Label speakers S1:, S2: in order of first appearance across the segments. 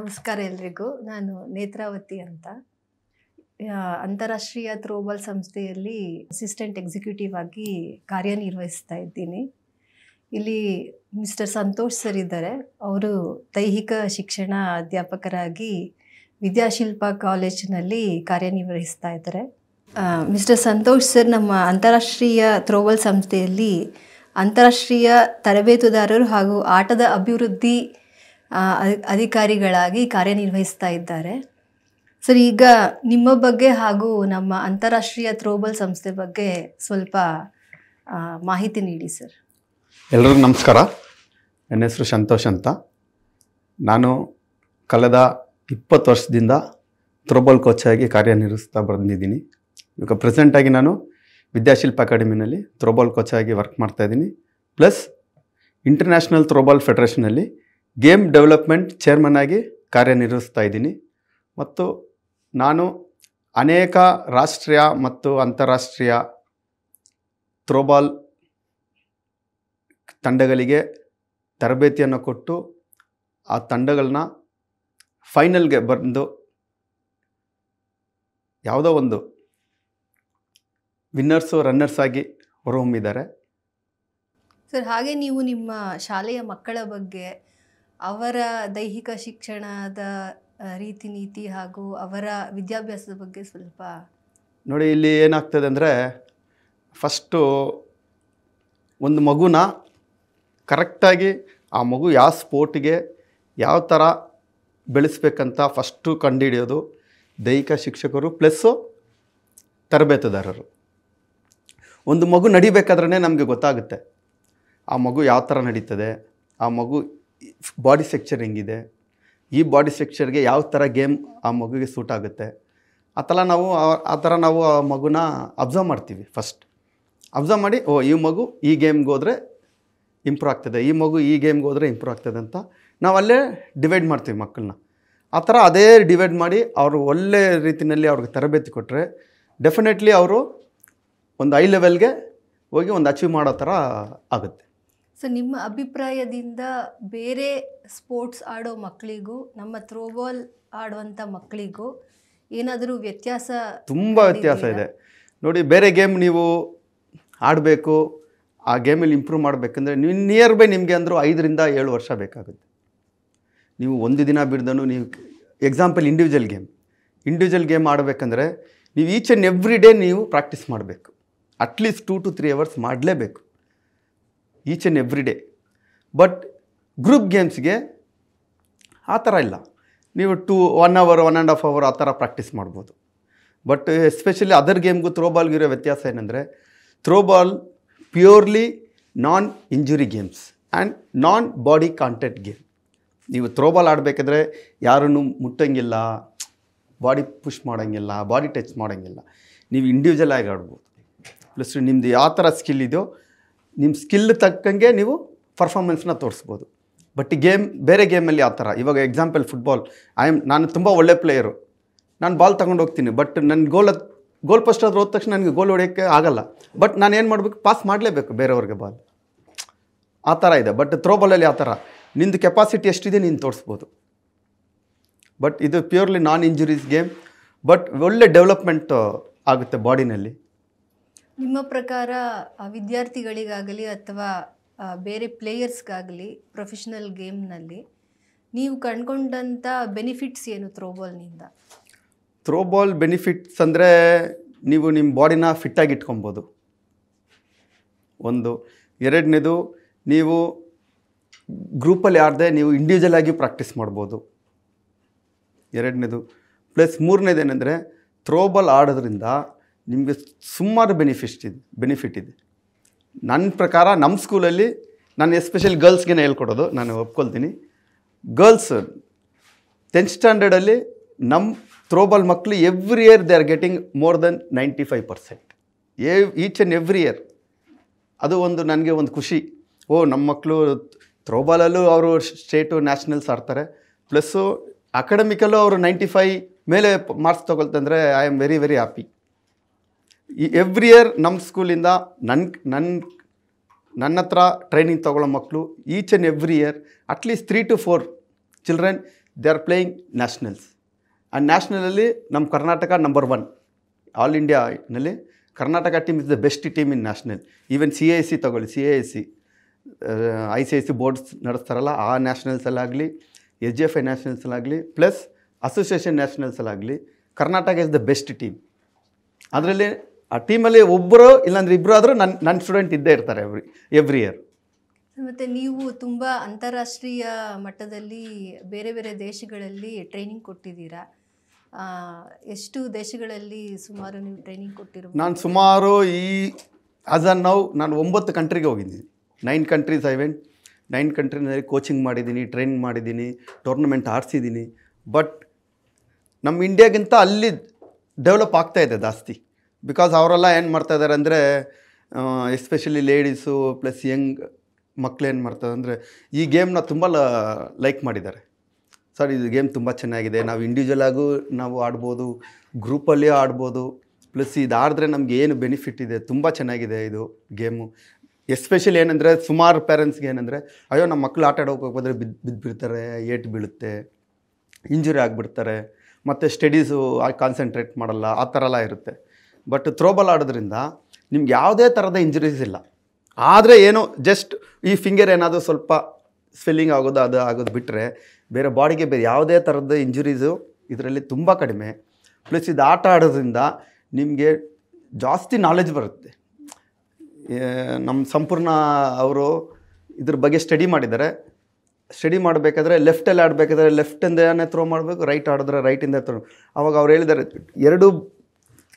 S1: ನಮಸ್ಕಾರ ಎಲ್ರಿಗೂ. ನಾನು ನೇತ್ರಾವತಿ ಅಂತ. ಅಂತಾರಾಷ್ಟ್ರೀಯ ಥ್ರೋಬಾಲ್ ಸಂಸ್ಥೆಯಲ್ಲಿ ಅಸಿಸ್ಟೆಂಟ್ ಎಕ್ಸಿಕ್ಯೂಟಿವ್ ಆಗಿ ಕಾರ್ಯನಿರ್ವಹಿಸ್ತಾ ಇದ್ದೀನಿ. ಇಲ್ಲಿ ಮಿಸ್ಟರ್ ಸಂತೋಷ್ ಸರ್ ಇದ್ದಾರೆ. ಅವರು ದೈಹಿಕ ಶಿಕ್ಷಣ ಅಧ್ಯಾಪಕರಾಗಿ ವಿದ್ಯಾಶಿಲ್ಪ ಕಾಲೇಜಿನಲ್ಲಿ ಕಾರ್ಯನಿರ್ವಹಿಸ್ತಾ ಇದ್ದಾರೆ. ಮಿಸ್ಟರ್ ಸಂತೋಷ್ ಸರ್ ನಮ್ಮ ಅಂತಾರಾಷ್ಟ್ರೀಯ ಥ್ರೋಬಾಲ್ ಸಂಸ್ಥೆಯಲ್ಲಿ ಅಂತಾರಾಷ್ಟ್ರೀಯ ತರಬೇತುದಾರರು ಹಾಗೂ ಆಟದ ಅಭಿವೃದ್ಧಿ ಅಧಿಕಾರಿಗಳಾಗಿ ಕಾರ್ಯನಿರ್ವಹಿಸ್ತಾ ಇದ್ದಾರೆ. ಸರ್, ಈಗ ನಿಮ್ಮ ಬಗ್ಗೆ ಹಾಗೂ ನಮ್ಮ ಅಂತಾರಾಷ್ಟ್ರೀಯ ಥ್ರೋಬಾಲ್ ಸಂಸ್ಥೆ ಬಗ್ಗೆ ಸ್ವಲ್ಪ ಮಾಹಿತಿ ನೀಡಿ ಸರ್.
S2: ಎಲ್ರಿಗೂ ನಮಸ್ಕಾರ. ನನ್ನ ಹೆಸರು ಸಂತೋಷ್ ಅಂತ. ನಾನು ಕಳೆದ 20 ವರ್ಷದಿಂದ ಥ್ರೋಬಾಲ್ ಕೋಚಾಗಿ ಕಾರ್ಯನಿರ್ವಹಿಸ್ತಾ ಬಂದಿದ್ದೀನಿ. ಇವಾಗ ಪ್ರೆಸೆಂಟಾಗಿ ನಾನು ವಿದ್ಯಾಶಿಲ್ಪ ಅಕಾಡೆಮಿನಲ್ಲಿ ಥ್ರೋಬಾಲ್ ಕೋಚಾಗಿ ವರ್ಕ್ ಮಾಡ್ತಾಯಿದ್ದೀನಿ. ಪ್ಲಸ್ ಇಂಟರ್ನ್ಯಾಷನಲ್ ಥ್ರೋಬಾಲ್ ಫೆಡರೇಷನಲ್ಲಿ ಗೇಮ್ ಡೆವಲಪ್ಮೆಂಟ್ ಚೇರ್ಮನ್ ಆಗಿ ಕಾರ್ಯನಿರ್ವಹಿಸ್ತಾ ಇದ್ದೀನಿ. ಮತ್ತು ನಾನು ಅನೇಕ ರಾಷ್ಟ್ರೀಯ ಮತ್ತು ಅಂತಾರಾಷ್ಟ್ರೀಯ ಥ್ರೋಬಾಲ್ ತಂಡಗಳಿಗೆ ತರಬೇತಿಯನ್ನು ಕೊಟ್ಟು ಆ ತಂಡಗಳನ್ನ ಫೈನಲ್ಗೆ ಬಂದು ಯಾವುದೋ ಒಂದು ವಿನ್ನರ್ಸು ರನ್ನರ್ಸ್ ಆಗಿ ಹೊರಹೊಮ್ಮಿದ್ದಾರೆ.
S1: ಸರ್, ಹಾಗೆ ನೀವು ನಿಮ್ಮ ಶಾಲೆಯ ಮಕ್ಕಳ ಬಗ್ಗೆ ಅವರ ದೈಹಿಕ ಶಿಕ್ಷಣದ ರೀತಿ ನೀತಿ ಹಾಗೂ ಅವರ ವಿದ್ಯಾಭ್ಯಾಸದ ಬಗ್ಗೆ ಸ್ವಲ್ಪ
S2: ನೋಡಿ. ಇಲ್ಲಿ ಏನಾಗ್ತದೆ ಅಂದರೆ, ಫಸ್ಟು ಒಂದು ಮಗುನ ಕರೆಕ್ಟಾಗಿ ಆ ಮಗು ಯಾವ ಸ್ಪೋರ್ಟಿಗೆ ಯಾವ ಥರ ಬೆಳೆಸ್ಬೇಕಂತ ಫಸ್ಟು ಕಂಡುಹಿಡಿಯೋದು ದೈಹಿಕ ಶಿಕ್ಷಕರು ಪ್ಲಸ್ಸು ತರಬೇತುದಾರರು. ಒಂದು ಮಗು ನಡಿಬೇಕಾದ್ರೇ ನಮಗೆ ಗೊತ್ತಾಗುತ್ತೆ ಆ ಮಗು ಯಾವ ಥರ ನಡೀತದೆ, ಆ ಮಗು ಬಾಡಿ ಸ್ಟ್ರಕ್ಚರ್ ಹೆಂಗಿದೆ, ಈ ಬಾಡಿ ಸ್ಟ್ರಕ್ಚರ್ಗೆ ಯಾವ ಥರ ಗೇಮ್ ಆ ಮಗುಗೆ ಸೂಟ್ ಆಗುತ್ತೆ. ಆ ಥರ ನಾವು ಆ ಮಗುನ ಅಬ್ಸರ್ವ್ ಮಾಡ್ತೀವಿ. ಫಸ್ಟ್ ಅಬ್ಸರ್ವ್ ಮಾಡಿ, ಈ ಮಗು ಈ ಗೇಮ್ಗೆ ಹೋದರೆ ಇಂಪ್ರೂವ್ ಆಗ್ತದೆ, ಈ ಮಗು ಈ ಗೇಮ್ಗೆ ಹೋದರೆ ಇಂಪ್ರೂವ್ ಆಗ್ತದೆ ಅಂತ ನಾವು ಅಲ್ಲೇ ಡಿವೈಡ್ ಮಾಡ್ತೀವಿ ಮಕ್ಕಳನ್ನ. ಆ ಥರ ಅದೇ ಡಿವೈಡ್ ಮಾಡಿ ಅವರು ಒಳ್ಳೆ ರೀತಿಯಲ್ಲಿ ಅವ್ರಿಗೆ ತರಬೇತಿ ಕೊಟ್ಟರೆ ಡೆಫಿನೆಟ್ಲಿ ಅವರು ಒಂದು ಹೈ ಲೆವೆಲ್ಗೆ ಹೋಗಿ ಒಂದು ಅಚೀವ್ ಮಾಡೋ ಥರ ಆಗುತ್ತೆ.
S1: ಸೊ ನಿಮ್ಮ ಅಭಿಪ್ರಾಯದಿಂದ ಬೇರೆ ಸ್ಪೋರ್ಟ್ಸ್ ಆಡೋ ಮಕ್ಕಳಿಗೂ ನಮ್ಮ ಥ್ರೋಬಾಲ್ ಆಡುವಂಥ ಮಕ್ಕಳಿಗೂ ಏನಾದರೂ ವ್ಯತ್ಯಾಸ?
S2: ತುಂಬ ವ್ಯತ್ಯಾಸ ಇದೆ ನೋಡಿ. ಬೇರೆ ಗೇಮ್ ನೀವು ಆಡಬೇಕು, ಆ ಗೇಮಲ್ಲಿ ಇಂಪ್ರೂವ್ ಮಾಡಬೇಕಂದ್ರೆ ನೀವು ನಿಯರ್ ಬೈ ನಿಮಗೆ ಅಂದರೂ 5 ರಿಂದ 7 ವರ್ಷ ಬೇಕಾಗುತ್ತೆ. ನೀವು ಒಂದು ದಿನ ಬಿಡ್ದನು ನೀವು ಎಕ್ಸಾಂಪಲ್ ಇಂಡಿವಿಜುವಲ್ ಗೇಮ್ ಆಡಬೇಕಂದ್ರೆ ನೀವು ಈಚ್ ಆ್ಯಂಡ್ ಎವ್ರಿ ಡೇ ನೀವು ಪ್ರಾಕ್ಟೀಸ್ ಮಾಡಬೇಕು. ಅಟ್ಲೀಸ್ಟ್ 2 to 3 ಅವರ್ಸ್ ಮಾಡಲೇಬೇಕು each and every day. But group ಗೇಮ್ಸ್ಗೆ ಆ ಥರ ಇಲ್ಲ. ನೀವು 1 hour 1.5 hour ಆ ಥರ ಪ್ರಾಕ್ಟೀಸ್ ಮಾಡ್ಬೋದು. ಬಟ್ ಎಸ್ಪೆಷಲಿ ಅದರ್ ಗೇಮ್ಗೂ ಥ್ರೋಬಾಲ್ಗಿರೋ ವ್ಯತ್ಯಾಸ ಏನಂದರೆ, throwball purely non injury games and non body contact game. ನೀವು ಥ್ರೋಬಾಲ್ ಆಡಬೇಕಾದ್ರೆ ಯಾರನ್ನು ಮುಟ್ಟಂಗಿಲ್ಲ, ಬಾಡಿ ಪುಷ್ ಮಾಡೋಂಗಿಲ್ಲ, ಬಾಡಿ ಟಚ್ ಮಾಡೋಂಗಿಲ್ಲ. ನೀವು ಇಂಡಿವಿಜುವಲ್ ಆಗಿ ಆಡ್ಬೋದು. ಪ್ಲಸ್ ನಿಮ್ಮದು ಯಾವ ಥರ ಸ್ಕಿಲ್ ಇದೆಯೋ ನಿಮ್ಮ ಸ್ಕಿಲ್ ತಕ್ಕಂಗೆ ನೀವು ಪರ್ಫಾರ್ಮೆನ್ಸ್ನ ತೋರಿಸ್ಬೋದು. ಬಟ್ ಬೇರೆ ಗೇಮಲ್ಲಿ ಆ ಥರ. ಇವಾಗ ಎಕ್ಸಾಂಪಲ್ ಫುಟ್ಬಾಲ್, ನಾನು ತುಂಬ ಒಳ್ಳೆ ಪ್ಲೇಯರು, ನಾನು ಬಾಲ್ ತೊಗೊಂಡು ಹೋಗ್ತೀನಿ. ಬಟ್ ನನ್ನ ಗೋಲ್ ಪೋಸ್ಟ್ ಆದ್ರೆ ಹೋದ ತಕ್ಷಣ ನನಗೆ ಗೋಲ್ ಹೊಡೆಯೋಕ್ಕೆ ಆಗಲ್ಲ. ಬಟ್ ನಾನು ಏನು ಮಾಡಬೇಕು, ಪಾಸ್ ಮಾಡಲೇಬೇಕು ಬೇರೆಯವ್ರಿಗೆ ಬಾಲ್. ಆ ಥರ ಇದೆ. ಬಟ್ ಥ್ರೋಬಾಲಲ್ಲಿ ಆ ಥರ ನಿಂದು ಕೆಪಾಸಿಟಿ ಎಷ್ಟಿದೆ ನೀನು ತೋರಿಸ್ಬೋದು. ಬಟ್ ಇದು purely non injuries game. But ಒಳ್ಳೆ ಡೆವಲಪ್ಮೆಂಟ್ ಆಗುತ್ತೆ ಬಾಡಿನಲ್ಲಿ.
S1: ನಿಮ್ಮ ಪ್ರಕಾರ ವಿದ್ಯಾರ್ಥಿಗಳಿಗಾಗಲಿ ಅಥವಾ ಬೇರೆ ಪ್ಲೇಯರ್ಸ್ಗಾಗಲಿ ಪ್ರೊಫೆಷನಲ್ ಗೇಮ್ನಲ್ಲಿ ನೀವು ಕಂಡುಕೊಂಡಂಥ ಬೆನಿಫಿಟ್ಸ್ ಏನು ಥ್ರೋಬಾಲ್ನಿಂದ?
S2: ಥ್ರೋಬಾಲ್ ಬೆನಿಫಿಟ್ಸ್ ಅಂದರೆ, ನೀವು ನಿಮ್ಮ ಬಾಡಿನ ಫಿಟ್ಟಾಗಿ ಇಟ್ಕೊಬೋದು. ಒಂದು. ಎರಡನೇದು, ನೀವು ಗ್ರೂಪಲ್ಲಿ ಆಡದೆ ನೀವು ಇಂಡಿವಿಜುವಲ್ ಆಗಿ ಪ್ರಾಕ್ಟೀಸ್ ಮಾಡ್ಬೋದು. ಎರಡನೇದು. ಪ್ಲಸ್ ಮೂರನೇದು ಏನಂದರೆ, ಥ್ರೋಬಾಲ್ ಆಡೋದ್ರಿಂದ ನಿಮಗೆ ಸುಮಾರು ಬೆನಿಫಿಟ್ ಇದೆ. ನನ್ನ ಪ್ರಕಾರ ನಮ್ಮ ಸ್ಕೂಲಲ್ಲಿ ನಾನು ಎಸ್ಪೆಷಲಿ ಗರ್ಲ್ಸ್ಗೆ ಹೇಳ್ಕೊಡೋದು, ನಾನು ಒಪ್ಕೊಳ್ತೀನಿ. ಗರ್ಲ್ಸ್ 10th ಸ್ಟ್ಯಾಂಡರ್ಡಲ್ಲಿ ನಮ್ಮ ಥ್ರೋಬಾಲ್ ಮಕ್ಕಳು every year they are getting more than 95% each and every year. ಅದು ಒಂದು ನನಗೆ ಒಂದು ಖುಷಿ. ನಮ್ಮ ಮಕ್ಕಳು ಥ್ರೋಬಾಲಲ್ಲೂ ಅವರು ಸ್ಟೇಟು ನ್ಯಾಷನಲ್ಸ್ ಆಡ್ತಾರೆ. ಪ್ಲಸ್ಸು ಅಕಾಡೆಮಿಕಲ್ಲೂ ಅವರು 95 ಮೇಲೆ ಮಾರ್ಕ್ಸ್ ತೊಗೊಳ್ತಂದರೆ I am very very happy. Every year ನಮ್ಮ ಸ್ಕೂಲಿಂದ ನನ್ನ ಹತ್ರ ಟ್ರೈನಿಂಗ್ ತೊಗೊಳ್ಳೋ ಮಕ್ಕಳು each and every year at least 3 to 4 children they are playing nationals. And ನ್ಯಾಷನಲಲ್ಲಿ ನಮ್ಮ Karnataka number 1 all ಇಂಡಿಯಾನಲ್ಲಿ. Karnataka team is the best team in national. Even CIC ತಗೊಳ್ಳಿ, CIC ICIC boards ನಡೆಸ್ತಾರಲ್ಲ, ಆ ನ್ಯಾಷನಲ್ಸಲ್ಲಾಗಲಿ, SGFI ನ್ಯಾಷನಲ್ಸಲ್ಲಾಗಲಿ, ಪ್ಲಸ್ ಅಸೋಸಿಯೇಷನ್ ನ್ಯಾಷನಲ್ಸಲ್ಲಾಗಲಿ, Karnataka is the best team. ಅದರಲ್ಲಿ ಆ ಟೀಮಲ್ಲಿ ಒಬ್ಬರು ಇಲ್ಲಾಂದ್ರೆ ಇಬ್ಬರು ಆದರೂ ನನ್ನ ಸ್ಟೂಡೆಂಟ್ ಇದ್ದೇ ಇರ್ತಾರೆ ಎವ್ರಿ ಇಯರ್.
S1: ಮತ್ತು ನೀವು ತುಂಬ ಅಂತಾರಾಷ್ಟ್ರೀಯ ಮಟ್ಟದಲ್ಲಿ ಬೇರೆ ಬೇರೆ ದೇಶಗಳಲ್ಲಿ ಟ್ರೈನಿಂಗ್ ಕೊಟ್ಟಿದ್ದೀರಾ. ಎಷ್ಟು ದೇಶಗಳಲ್ಲಿ ಸುಮಾರು ನೀವು ಟ್ರೈನಿಂಗ್ ಕೊಟ್ಟಿರ್ಬೋದು?
S2: ನಾನು ಸುಮಾರು ಆಸ್ ಆನ್ ನೌ ನಾನು 9 ಕಂಟ್ರಿಗೆ ಹೋಗಿದ್ದೀನಿ. 9 ಕಂಟ್ರೀಸ್ ಐ ವೆಂಟ್. 9 ಕಂಟ್ರಿನಲ್ಲಿ ಕೋಚಿಂಗ್ ಮಾಡಿದ್ದೀನಿ, ಟ್ರೈನಿಂಗ್ ಮಾಡಿದ್ದೀನಿ, ಟೂರ್ನಮೆಂಟ್ ಆಡಿಸಿದ್ದೀನಿ. ಬಟ್ ನಮ್ಮ ಇಂಡಿಯಾಗಿಂತ ಅಲ್ಲಿ ಡೆವಲಪ್ ಆಗ್ತಾಯಿದೆ ಜಾಸ್ತಿ. ಬಿಕಾಸ್ ಅವರೆಲ್ಲ ಏನು ಮಾಡ್ತಾಯಿದ್ದಾರೆ ಅಂದರೆ, ಎಸ್ಪೆಷಲಿ ಲೇಡೀಸು ಪ್ಲಸ್ ಯಂಗ್ ಮಕ್ಕಳು ಏನು ಮಾಡ್ತಾರೆ ಅಂದರೆ, ಈ ಗೇಮ್ನ ತುಂಬ ಲೈಕ್ ಮಾಡಿದ್ದಾರೆ. ಸರ್, ಇದು ಗೇಮ್ ತುಂಬ ಚೆನ್ನಾಗಿದೆ, ನಾವು ಇಂಡಿವಿಜುವಲಾಗೂ ನಾವು ಆಡ್ಬೋದು, ಗ್ರೂಪಲ್ಲಿ ಆಡ್ಬೋದು, ಪ್ಲಸ್ ಇದು ಆಡಿದ್ರೆ ನಮಗೆ ಏನು ಬೆನಿಫಿಟ್ ಇದೆ, ತುಂಬ ಚೆನ್ನಾಗಿದೆ ಇದು ಗೇಮು. ಎಸ್ಪೆಷಲಿ ಏನಂದರೆ, ಸುಮಾರು ಪೇರೆಂಟ್ಸ್ಗೆ ಏನಂದರೆ, ಅಯ್ಯೋ ನಮ್ಮ ಮಕ್ಕಳು ಆಟ ಆಡೋಕೆ ಹೋಗ್ಬೋದ್ರೆ ಬಿದ್ದುಬಿಡ್ತಾರೆ, ಏಟು ಬೀಳುತ್ತೆ, ಇಂಜುರಿ ಆಗಿಬಿಡ್ತಾರೆ, ಮತ್ತು ಸ್ಟಡೀಸು ಕಾನ್ಸಂಟ್ರೇಟ್ ಮಾಡಲ್ಲ, ಆ ಥರ ಎಲ್ಲ ಇರುತ್ತೆ. ಬಟ್ ಥ್ರೋಬಾಲ್ ಆಡೋದ್ರಿಂದ ನಿಮ್ಗೆ ಯಾವುದೇ ಥರದ ಇಂಜುರೀಸ್ ಇಲ್ಲ. ಆದರೆ ಏನೋ ಜಸ್ಟ್ ಈ ಫಿಂಗರ್ ಏನಾದರೂ ಸ್ವಲ್ಪ ಸ್ವೆಲ್ಲಿಂಗ್ ಆಗೋದು ಅದು ಆಗೋದು ಬಿಟ್ಟರೆ ಬೇರೆ ಬಾಡಿಗೆ ಬೇರೆ ಯಾವುದೇ ಥರದ ಇಂಜುರೀಸು ಇದರಲ್ಲಿ ತುಂಬ ಕಡಿಮೆ. ಪ್ಲಸ್ ಇದು ಆಟ ಆಡೋದ್ರಿಂದ ನಿಮಗೆ ಜಾಸ್ತಿ ನಾಲೆಜ್ ಬರುತ್ತೆ. ನಮ್ಮ ಸಂಪೂರ್ಣ ಅವರು ಇದ್ರ ಬಗ್ಗೆ ಸ್ಟಡಿ ಮಾಡಿದ್ದಾರೆ. ಸ್ಟಡಿ ಮಾಡಬೇಕಾದ್ರೆ ಲೆಫ್ಟಲ್ಲಿ ಆಡಬೇಕಾದ್ರೆ ಲೆಫ್ಟಿಂದನೇ ಥ್ರೋ ಮಾಡಬೇಕು, ರೈಟ್ ಆಡಿದ್ರೆ ರೈಟಿಂದ ಥ್ರೋ. ಆವಾಗ ಅವ್ರು ಹೇಳಿದ್ದಾರೆ, ಎರಡೂ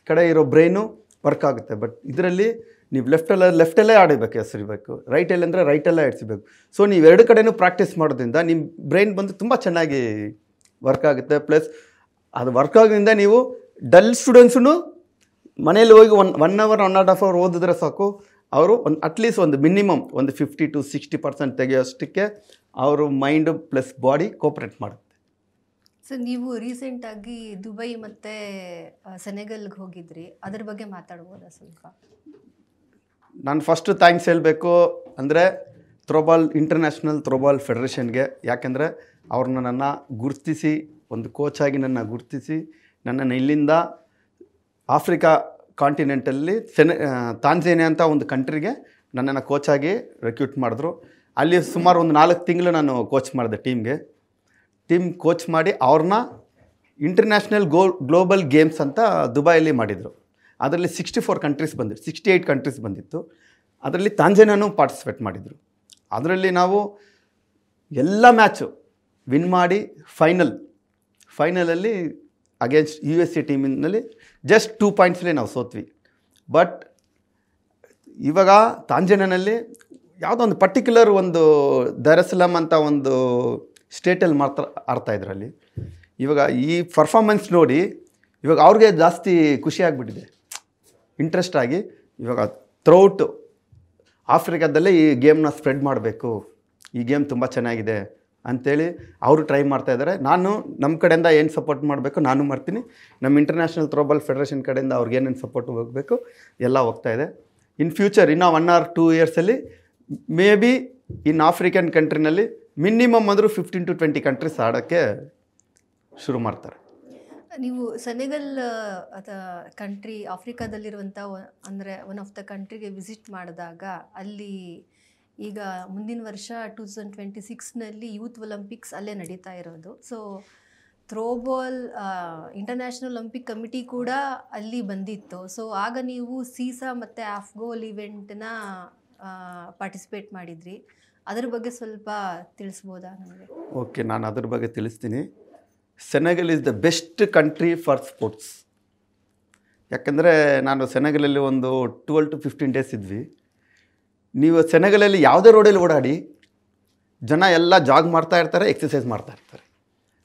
S2: ಕಡೆ ಇರೋ ಬ್ರೈನು ವರ್ಕ್ ಆಗುತ್ತೆ. ಬಟ್ ಇದರಲ್ಲಿ ನೀವು ಲೆಫ್ಟಲ್ಲೇ ಆಡಬೇಕು, ಎಸರಿಬೇಕು, ರೈಟಲ್ಲಿ ಅಂದರೆ ರೈಟಲ್ಲೇ ಎಡ್ಸಿಬೇಕು. ಸೊ ನೀವು ಎರಡು ಕಡೆಯೂ ಪ್ರಾಕ್ಟೀಸ್ ಮಾಡೋದ್ರಿಂದ ನಿಮ್ಮ ಬ್ರೈನ್ ಬಂದು ತುಂಬ ಚೆನ್ನಾಗಿ ವರ್ಕ್ ಆಗುತ್ತೆ. ಪ್ಲಸ್ ಅದು ವರ್ಕ್ ಆಗೋದ್ರಿಂದ ನೀವು ಡಲ್ ಸ್ಟೂಡೆಂಟ್ಸೂ ಮನೇಲಿ ಹೋಗಿ 1 ಅವರ್ 1.5 ಅವರ್ ಓದಿದ್ರೆ ಸಾಕು, ಅವರು ಅಟ್ಲೀಸ್ಟ್ ಒಂದು ಮಿನಿಮಮ್ ಒಂದು 50 to 60% ತೆಗೆಯೋಷ್ಟಕ್ಕೆ ಅವರು ಮೈಂಡು ಪ್ಲಸ್ ಬಾಡಿ ಕೋಪ್ರೇಟ್ ಮಾಡುತ್ತೆ.
S1: ಸರ್, ನೀವು ರೀಸೆಂಟಾಗಿ ದುಬೈ ಮತ್ತು ಸೆನೆಗಲ್ಗೆ ಹೋಗಿದ್ರಿ, ಅದ್ರ ಬಗ್ಗೆ ಮಾತಾಡ್ಬೋದಾ ಸ್ವಲ್ಪ?
S2: ನಾನು ಫಸ್ಟು ಥ್ಯಾಂಕ್ಸ್ ಹೇಳಬೇಕು ಅಂದರೆ ಇಂಟರ್ನ್ಯಾಷನಲ್ ಥ್ರೋಬಾಲ್ ಫೆಡರೇಷನ್ಗೆ. ಯಾಕೆಂದರೆ ಅವ್ರು ನನ್ನನ್ನು ಗುರುತಿಸಿ, ಒಂದು ಕೋಚಾಗಿ ನನ್ನ ಗುರುತಿಸಿ, ನನ್ನನ್ನು ಇಲ್ಲಿಂದ ಆಫ್ರಿಕಾ ಕಾಂಟಿನೆಂಟಲ್ಲಿ ತಾಂಜೇನಿಯಾ ಅಂತ ಒಂದು ಕಂಟ್ರಿಗೆ ನನ್ನನ್ನು ಕೋಚಾಗಿ ರೆಕ್ರೂಟ್ ಮಾಡಿದ್ರು. ಅಲ್ಲಿ ಸುಮಾರು ಒಂದು 4 ತಿಂಗಳು ನಾನು ಕೋಚ್ ಮಾಡಿದೆ ಟೀಮ್ ಕೋಚ್ ಮಾಡಿ ಅವ್ರನ್ನ ಇಂಟರ್ನ್ಯಾಷನಲ್ ಗ್ಲೋಬಲ್ ಗೇಮ್ಸ್ ಅಂತ ದುಬೈಯಲ್ಲಿ ಮಾಡಿದರು. ಅದರಲ್ಲಿ 64 ಕಂಟ್ರೀಸ್ ಬಂದಿತ್ತು, 68 ಕಂಟ್ರೀಸ್ ಬಂದಿತ್ತು. ಅದರಲ್ಲಿ ತಾಂಜೇನಿಯಾನೂ ಪಾರ್ಟಿಸಿಪೇಟ್ ಮಾಡಿದರು. ಅದರಲ್ಲಿ ನಾವು ಎಲ್ಲ ಮ್ಯಾಚು ವಿನ್ ಮಾಡಿ ಫೈನಲಲ್ಲಿ ಅಗೇನ್ಸ್ಟ್ USA ಟೀಮಿನಲ್ಲಿ ಜಸ್ಟ್ 2 ಪಾಯಿಂಟ್ಸ್ಲಿ ನಾವು ಸೋತ್ವಿ. ಬಟ್ ಇವಾಗ ತಾಂಜೇನಿಯಾನಲ್ಲಿ ಯಾವುದೋ ಒಂದು ಪರ್ಟಿಕ್ಯುಲರ್ ಒಂದು ದರಸಲಾಮ್ ಅಂತ ಒಂದು ಸ್ಟೇಟಲ್ಲಿ ಮಾತ್ರ ಆಡ್ತಾಯಿದ್ರು. ಅಲ್ಲಿ ಇವಾಗ ಈ ಪರ್ಫಾರ್ಮೆನ್ಸ್ ನೋಡಿ ಇವಾಗ ಅವ್ರಿಗೆ ಜಾಸ್ತಿ ಖುಷಿ ಆಗಿಬಿಟ್ಟಿದೆ, ಇಂಟ್ರೆಸ್ಟ್ ಆಗಿ ಇವಾಗ ಥ್ರೂಔಟ್ ಆಫ್ರಿಕಾದಲ್ಲೇ ಈ ಗೇಮ್ನ ಸ್ಪ್ರೆಡ್ ಮಾಡಬೇಕು, ಈ ಗೇಮ್ ತುಂಬ ಚೆನ್ನಾಗಿದೆ ಅಂಥೇಳಿ ಅವರು ಟ್ರೈ ಮಾಡ್ತಾಯಿದ್ದಾರೆ. ನಾನು ನಮ್ಮ ಕಡೆಯಿಂದ ಏನು ಸಪೋರ್ಟ್ ಮಾಡಬೇಕು ನಾನು ಮಾಡ್ತೀನಿ. ನಮ್ಮ ಇಂಟರ್ನ್ಯಾಷನಲ್ ಥ್ರೋಬಾಲ್ ಫೆಡರೇಷನ್ ಕಡೆಯಿಂದ ಅವ್ರಿಗೆ ಏನೇನು ಸಪೋರ್ಟ್ ಹೋಗಬೇಕು ಎಲ್ಲ ಹೋಗ್ತಾಯಿದೆ. ಇನ್ ಫ್ಯೂಚರ್ ಇನ್ನೂ 1 or 2 ಇಯರ್ಸಲ್ಲಿ ಮೇ ಬಿ ಇನ್ ಆಫ್ರಿಕನ್ ಕಂಟ್ರಿನಲ್ಲಿ ಮಿನಿಮಮ್ ಅಂದರೂ 15 to 20 ಕಂಟ್ರೀಸ್ ಆಡೋಕ್ಕೆ ಶುರು ಮಾಡ್ತಾರೆ.
S1: ನೀವು ಸೆನೆಗಲ್ ಕಂಟ್ರಿ ಆಫ್ರಿಕಾದಲ್ಲಿರುವಂಥ ಅಂದರೆ ಒನ್ ಆಫ್ ದ ಕಂಟ್ರಿಗೆ ವಿಸಿಟ್ ಮಾಡಿದಾಗ ಅಲ್ಲಿ ಈಗ ಮುಂದಿನ ವರ್ಷ 2026ನಲ್ಲಿ ಯೂತ್ ಒಲಿಂಪಿಕ್ಸ್ ಅಲ್ಲೇ ನಡೀತಾ ಇರೋದು. So throwball international Olympic committee ಕೂಡ ಅಲ್ಲಿ ಬಂದಿತ್ತು. ಸೊ ಆಗ ನೀವು ಸೀಸಾ ಮತ್ತು ಆಫ್ಗೋಲ್ ಇವೆಂಟ್ನ ಪಾರ್ಟಿಸಿಪೇಟ್ ಮಾಡಿದ್ರಿ. ಅದ್ರ ಬಗ್ಗೆ ಸ್ವಲ್ಪ ತಿಳಿಸ್ಬೋದಾ ನಮಗೆ?
S2: ಓಕೆ, ನಾನು ಅದ್ರ ಬಗ್ಗೆ ತಿಳಿಸ್ತೀನಿ. Senegal is the best country for sports. ಯಾಕೆಂದರೆ ನಾನು ಸೆನೆಗಲಲ್ಲಿ ಒಂದು 12 to 15 ಡೇಸ್ ಇದ್ವಿ. ನೀವು ಸೆನೆಗಲಲ್ಲಿ ಯಾವುದೇ ರೋಡಲ್ಲಿ ಓಡಾಡಿ ಜನ ಎಲ್ಲ ಜಾಗ್ ಮಾಡ್ತಾ ಇರ್ತಾರೆ, ಎಕ್ಸಸೈಸ್ ಮಾಡ್ತಾ ಇರ್ತಾರೆ.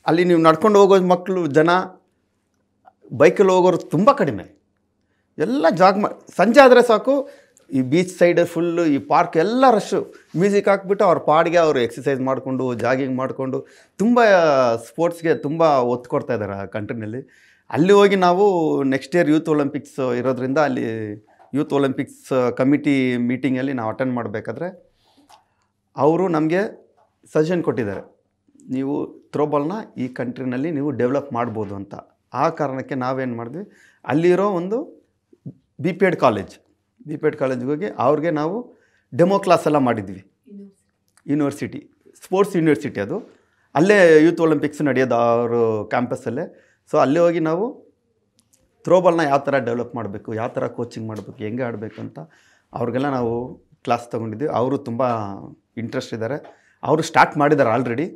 S2: ಅಲ್ಲಿ ನೀವು ನಡ್ಕೊಂಡು ಹೋಗೋ ಮಕ್ಕಳು ಜನ, ಬೈಕಲ್ಲಿ ಹೋಗೋರು ತುಂಬ ಕಡಿಮೆ. ಎಲ್ಲ ಸಂಜೆ ಆದರೆ ಸಾಕು, ಈ ಬೀಚ್ ಸೈಡ್ ಫುಲ್ಲು, ಈ ಪಾರ್ಕ್ ಎಲ್ಲ ರಶ್ಶು, ಮ್ಯೂಸಿಕ್ ಹಾಕ್ಬಿಟ್ಟು ಅವ್ರ ಪಾಡಿಗೆ ಅವರು ಎಕ್ಸಸೈಸ್ ಮಾಡಿಕೊಂಡು ಜಾಗಿಂಗ್ ಮಾಡಿಕೊಂಡು ತುಂಬ ಸ್ಪೋರ್ಟ್ಸ್ಗೆ ತುಂಬ ಒತ್ತು ಕೊಡ್ತಾ ಇದ್ದಾರೆ ಆ ಕಂಟ್ರಿನಲ್ಲಿ. ಅಲ್ಲಿ ಹೋಗಿ ನಾವು ನೆಕ್ಸ್ಟ್ ಇಯರ್ ಯೂತ್ ಒಲಿಂಪಿಕ್ಸ್ ಇರೋದ್ರಿಂದ ಅಲ್ಲಿ ಯೂತ್ ಒಲಿಂಪಿಕ್ಸ್ ಕಮಿಟಿ ಮೀಟಿಂಗಲ್ಲಿ ನಾವು ಅಟೆಂಡ್ ಮಾಡಬೇಕಾದ್ರೆ ಅವರು ನಮಗೆ ಸಜೆಷನ್ ಕೊಟ್ಟಿದ್ದಾರೆ. ನೀವು ಥ್ರೋಬಾಲ್ನ ಈ ಕಂಟ್ರಿನಲ್ಲಿ ನೀವು ಡೆವಲಪ್ ಮಾಡ್ಬೋದು ಅಂತ. ಆ ಕಾರಣಕ್ಕೆ ನಾವೇನು ಮಾಡಿದ್ವಿ, ಅಲ್ಲಿರೋ ಒಂದು BPED ಕಾಲೇಜ್ಗೆ ಹೋಗಿ ಅವ್ರಿಗೆ ನಾವು ಡೆಮೋ ಕ್ಲಾಸ್ ಎಲ್ಲ ಮಾಡಿದ್ವಿ. ಯೂನಿವರ್ಸಿಟಿ, ಸ್ಪೋರ್ಟ್ಸ್ ಯೂನಿವರ್ಸಿಟಿ ಅದು, ಅಲ್ಲೇ ಯೂತ್ ಒಲಿಂಪಿಕ್ಸ್ ನಡೆಯೋದು ಅವರು ಕ್ಯಾಂಪಸ್ಸಲ್ಲೇ. ಸೊ ಅಲ್ಲೇ ಹೋಗಿ ನಾವು ಥ್ರೋಬಾಲ್ನ ಯಾವ ಥರ ಡೆವಲಪ್ ಮಾಡಬೇಕು, ಯಾವ ಥರ ಕೋಚಿಂಗ್ ಮಾಡಬೇಕು, ಹೆಂಗೆ ಆಡಬೇಕು ಅಂತ ಅವ್ರಿಗೆಲ್ಲ ನಾವು ಕ್ಲಾಸ್ ತೊಗೊಂಡಿದ್ವಿ. ಅವರು ತುಂಬ ಇಂಟ್ರೆಸ್ಟ್ ಇದ್ದಾರೆ. ಅವರು ಸ್ಟಾರ್ಟ್ ಮಾಡಿದ್ದಾರೆ already.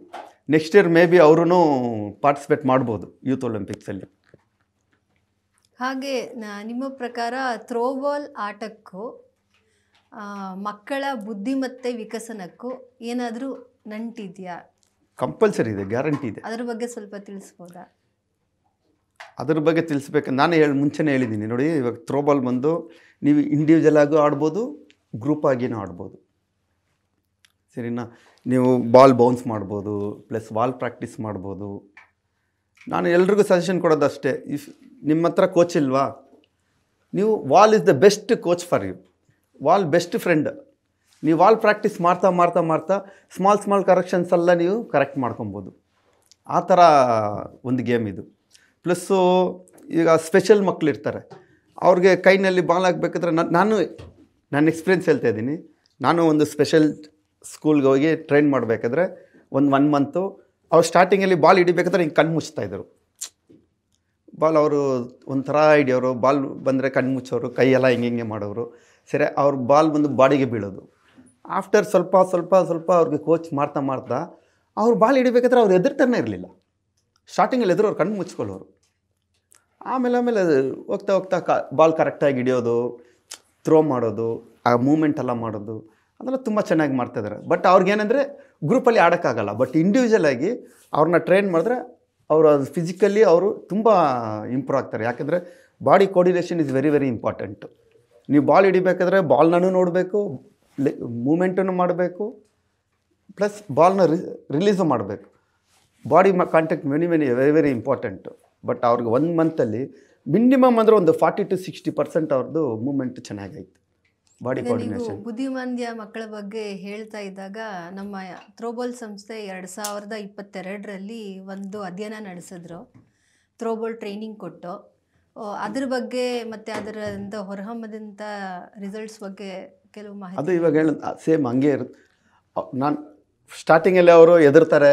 S2: Next year may be ಅವರೂ ಪಾರ್ಟಿಸಿಪೇಟ್ ಮಾಡ್ಬೋದು ಯೂತ್ ಒಲಿಂಪಿಕ್ಸಲ್ಲಿ.
S1: ಹಾಗೆ ನಿಮ್ಮ ಪ್ರಕಾರ ಥ್ರೋಬಾಲ್ ಆಟಕ್ಕೂ ಮಕ್ಕಳ ಬುದ್ಧಿಮತ್ತೆ ವಿಕಸನಕ್ಕೂ ಏನಾದರೂ ನಂಟಿದೆಯಾ?
S2: ಕಂಪಲ್ಸರಿ ಇದೆ, ಗ್ಯಾರಂಟಿ ಇದೆ.
S1: ಅದ್ರ ಬಗ್ಗೆ ಸ್ವಲ್ಪ ತಿಳಿಸ್ಬೋದಾ?
S2: ಅದ್ರ ಬಗ್ಗೆ ತಿಳಿಸ್ಬೇಕು. ನಾನು ಮುಂಚೆನೇ ಹೇಳಿದ್ದೀನಿ ನೋಡಿ, ಇವಾಗ ಥ್ರೋಬಾಲ್ ಬಂದು ನೀವು ಇಂಡಿವಿಜುವಲ್ ಆಗೂ ಆಡ್ಬೋದು, ಗ್ರೂಪ್ ಆಗಿನೂ ಆಡ್ಬೋದು. ಸರಿನಾ? ನೀವು ಬಾಲ್ ಬೌನ್ಸ್ ಮಾಡ್ಬೋದು, ಪ್ಲಸ್ ಬಾಲ್ ಪ್ರಾಕ್ಟೀಸ್ ಮಾಡ್ಬೋದು. ನಾನು ಎಲ್ರಿಗೂ ಸಜೆಷನ್ ಕೊಡೋದು ಅಷ್ಟೇ, ಇಫ್ ನಿಮ್ಮ ಹತ್ರ ಕೋಚ್ ಇಲ್ವಾ, ನೀವು wall is the best coach for you. Wall best friend. ನೀವು ವಾಲ್ ಪ್ರಾಕ್ಟೀಸ್ ಮಾಡ್ತಾ ಮಾಡ್ತಾ ಮಾಡ್ತಾ ಸ್ಮಾಲ್ ಕರೆಕ್ಷನ್ಸ್ ಎಲ್ಲ ನೀವು ಕರೆಕ್ಟ್ ಮಾಡ್ಕೊಬೋದು. ಆ ಥರ ಒಂದು ಗೇಮ್ ಇದು. ಪ್ಲಸ್ಸು ಈಗ ಸ್ಪೆಷಲ್ ಮಕ್ಕಳು ಇರ್ತಾರೆ, ಅವ್ರಿಗೆ ಕೈನಲ್ಲಿ ಬಾಲ್ ಹಾಕ್ಬೇಕಾದ್ರೆ ನನ್ನ ಎಕ್ಸ್ಪೀರಿಯೆನ್ಸ್ ಹೇಳ್ತಾ ಇದ್ದೀನಿ. ನಾನು ಒಂದು ಸ್ಪೆಷಲ್ ಸ್ಕೂಲ್ಗೆ ಹೋಗಿ ಟ್ರೈನ್ ಮಾಡಬೇಕಾದ್ರೆ ಒನ್ ಮಂತು ಅವ್ರು ಸ್ಟಾರ್ಟಿಂಗಲ್ಲಿ ಬಾಲ್ ಹಿಡಿಬೇಕಾದ್ರೆ ಹಿಂಗೆ ಕಣ್ಣು ಮುಚ್ತಾಯಿದ್ರು. ಬಾಲ್ ಅವರು ಒಂಥರ ಹಿಡಿಯೋರು, ಬಾಲ್ ಬಂದರೆ ಕಣ್ಣು ಮುಚ್ಚೋರು, ಕೈಯೆಲ್ಲ ಹಿಂಗೆ ಮಾಡೋರು. ಸರಿ, ಅವ್ರ ಬಾಲ್ ಬಂದು ಬಾಡಿಗೆ ಬೀಳೋದು. ಆಫ್ಟರ್ ಸ್ವಲ್ಪ ಅವ್ರಿಗೆ ಕೋಚ್ ಮಾಡ್ತಾ ಅವ್ರು ಬಾಲ್ ಹಿಡಿಬೇಕಾದ್ರೆ ಅವ್ರು ಎದುರ್ತಾನೆ ಇರಲಿಲ್ಲ. ಸ್ಟಾರ್ಟಿಂಗಲ್ಲಿ ಎದುರು ಅವ್ರು ಕಣ್ಣು ಮುಚ್ಕೊಳ್ಳೋರು. ಆಮೇಲೆ ಹೋಗ್ತಾ ಬಾಲ್ ಕರೆಕ್ಟಾಗಿ ಹಿಡಿಯೋದು, ಥ್ರೋ ಮಾಡೋದು, ಆ ಮೂಮೆಂಟ್ ಎಲ್ಲ ಮಾಡೋದು, ಅದೆಲ್ಲ ತುಂಬ ಚೆನ್ನಾಗಿ ಮಾಡ್ತಾಯಿದ್ದಾರೆ. ಬಟ್ ಅವ್ರಿಗೇನೆಂದರೆ ಗ್ರೂಪಲ್ಲಿ ಆಡೋಕ್ಕಾಗಲ್ಲ. ಬಟ್ ಇಂಡಿವಿಜುವಲ್ ಆಗಿ ಅವ್ರನ್ನ ಟ್ರೈನ್ ಮಾಡಿದ್ರೆ ಅವರು ಅದು ಫಿಸಿಕಲಿ ಅವರು ತುಂಬ ಇಂಪ್ರೂವ್ ಆಗ್ತಾರೆ. ಯಾಕೆಂದರೆ body coordination is very very important. ನೀವು ಬಾಲ್ ಹಿಡಿಬೇಕಾದ್ರೆ ಬಾಲ್ನೂ ನೋಡಬೇಕು, ಮೂಮೆಂಟನ್ನು ಮಾಡಬೇಕು, ಪ್ಲಸ್ ಬಾಲ್ನ ರಿಲೀಸು ಮಾಡಬೇಕು. Body contact very very important. But ಅವ್ರಿಗೆ 1 ಮಂತಲ್ಲಿ ಮಿನಿಮಮ್ ಅಂದರೆ ಒಂದು 40 to 60% ಅವ್ರದ್ದು ಮೂಮೆಂಟ್ ಚೆನ್ನಾಗಾಯ್ತು, ಬಾಡಿ ಕೋರ್ಡಿನೇಷನ್.
S1: ಬುದ್ಧಿಮಾಂದ್ಯ ಮಕ್ಕಳ ಬಗ್ಗೆ ಹೇಳ್ತಾ ಇದ್ದಾಗ ನಮ್ಮ ಥ್ರೋಬಾಲ್ ಸಂಸ್ಥೆ 2022ರಲ್ಲಿ ಒಂದು ಅಧ್ಯಯನ ನಡೆಸಿದ್ರು, ಥ್ರೋಬಾಲ್ ಟ್ರೈನಿಂಗ್ ಕೊಟ್ಟು. ಅದ್ರ ಬಗ್ಗೆ ಮತ್ತು ಅದರಿಂದ ಹೊರಹೊಮ್ಮದಂಥ ರಿಸಲ್ಟ್ಸ್ ಬಗ್ಗೆ ಕೆಲವು ಮಾಹಿತಿ.
S2: ಅದು ಇವಾಗ ಸೇಮ್ ಹಂಗೆ ಇರುತ್ತೆ. ನಾನು ಸ್ಟಾರ್ಟಿಂಗಲ್ಲಿ ಅವರು ಎದುರ್ತಾರೆ,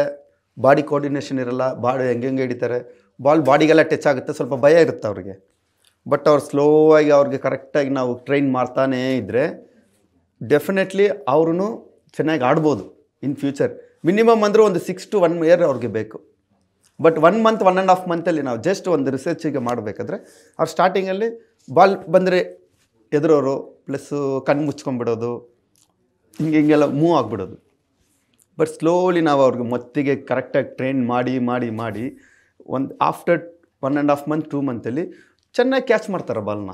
S2: ಬಾಡಿ ಕೋರ್ಡಿನೇಷನ್ ಇರಲ್ಲ, ಬಾಡಿ ಹೆಂಗೆ ಹಿಡಿತಾರೆ, ಬಾಲ್ ಬಾಡಿಗೆಲ್ಲ ಟಚ್ ಆಗುತ್ತೆ, ಸ್ವಲ್ಪ ಭಯ ಇರುತ್ತೆ ಅವ್ರಿಗೆ. ಬಟ್ ಅವ್ರು ಸ್ಲೋ ಆಗಿ ಅವ್ರಿಗೆ ಕರೆಕ್ಟಾಗಿ ನಾವು ಟ್ರೈನ್ ಮಾಡ್ತಾನೇ ಇದ್ದರೆ ಡೆಫಿನೆಟ್ಲಿ ಅವ್ರೂ ಚೆನ್ನಾಗಿ ಆಡ್ಬೋದು ಇನ್ ಫ್ಯೂಚರ್. ಮಿನಿಮಮ್ ಅಂದರೆ ಒಂದು 6 to 1 year ಅವ್ರಿಗೆ ಬೇಕು. ಬಟ್ 1 month 1.5 monthಲ್ಲಿ ನಾವು ಜಸ್ಟ್ ಒಂದು ರಿಸರ್ಚಿಗೆ ಮಾಡಬೇಕಾದ್ರೆ ಅವ್ರು ಸ್ಟಾರ್ಟಿಂಗಲ್ಲಿ ಬಾಲ್ ಬಂದರೆ ಎದುರೋರು, ಪ್ಲಸ್ಸು ಕಣ್ಣು ಮುಚ್ಕೊಂಡ್ಬಿಡೋದು, ಹಿಂಗೆಲ್ಲ ಮೂವ್ ಆಗಿಬಿಡೋದು. ಬಟ್ ಸ್ಲೋಲಿ ನಾವು ಅವ್ರಿಗೆ ಮೊತ್ತಿಗೆ ಕರೆಕ್ಟಾಗಿ ಟ್ರೈನ್ ಮಾಡಿ ಒಂದು ಆಫ್ಟರ್ 1.5 month 2 monthಲ್ಲಿ ಚೆನ್ನಾಗಿ ಕ್ಯಾಚ್ ಮಾಡ್ತಾರೆ ಬಾಲ್ನ.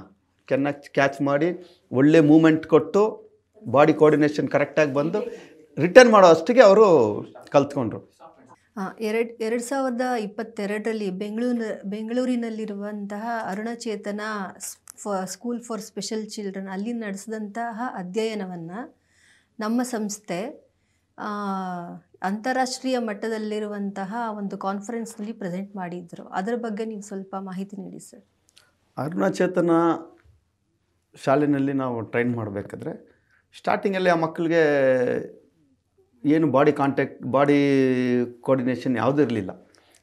S2: ಚೆನ್ನಾಗಿ ಕ್ಯಾಚ್ ಮಾಡಿ ಒಳ್ಳೆ ಮೂಮೆಂಟ್ ಕೊಟ್ಟು ಬಾಡಿ ಕೋರ್ಡಿನೇಷನ್ ಕರೆಕ್ಟಾಗಿ ಬಂದು ರಿಟರ್ನ್ ಮಾಡೋ ಅಷ್ಟಿಗೆ ಅವರು ಕಲ್ತ್ಕೊಂಡ್ರು.
S1: 2022ರಲ್ಲಿ ಬೆಂಗಳೂರಿನಲ್ಲಿರುವಂತಹ ಅರುಣಚೇತನ ಸ್ಕೂಲ್ ಫಾರ್ ಸ್ಪೆಷಲ್ ಚಿಲ್ಡ್ರನ್ ಅಲ್ಲಿ ನಡೆಸಿದಂತಹ ಅಧ್ಯಯನವನ್ನು ನಮ್ಮ ಸಂಸ್ಥೆ ಅಂತಾರಾಷ್ಟ್ರೀಯ ಮಟ್ಟದಲ್ಲಿರುವಂತಹ ಒಂದು ಕಾನ್ಫರೆನ್ಸ್ನಲ್ಲಿ ಪ್ರೆಸೆಂಟ್ ಮಾಡಿದ್ರು. ಅದರ ಬಗ್ಗೆ ನೀವು ಸ್ವಲ್ಪ ಮಾಹಿತಿ ನೀಡಿ ಸರ್.
S2: ಅರುಣಚೇತನ ಶಾಲೆಯಲ್ಲಿ ನಾವು ಟ್ರೈನ್ ಮಾಡಬೇಕಾದ್ರೆ ಸ್ಟಾರ್ಟಿಂಗಲ್ಲಿ ಆ ಮಕ್ಕಳಿಗೆ ಏನು ಬಾಡಿ ಕಾಂಟ್ಯಾಕ್ಟ್, ಬಾಡಿ ಕೋರ್ಡಿನೇಷನ್ ಯಾವುದೂ ಇರಲಿಲ್ಲ.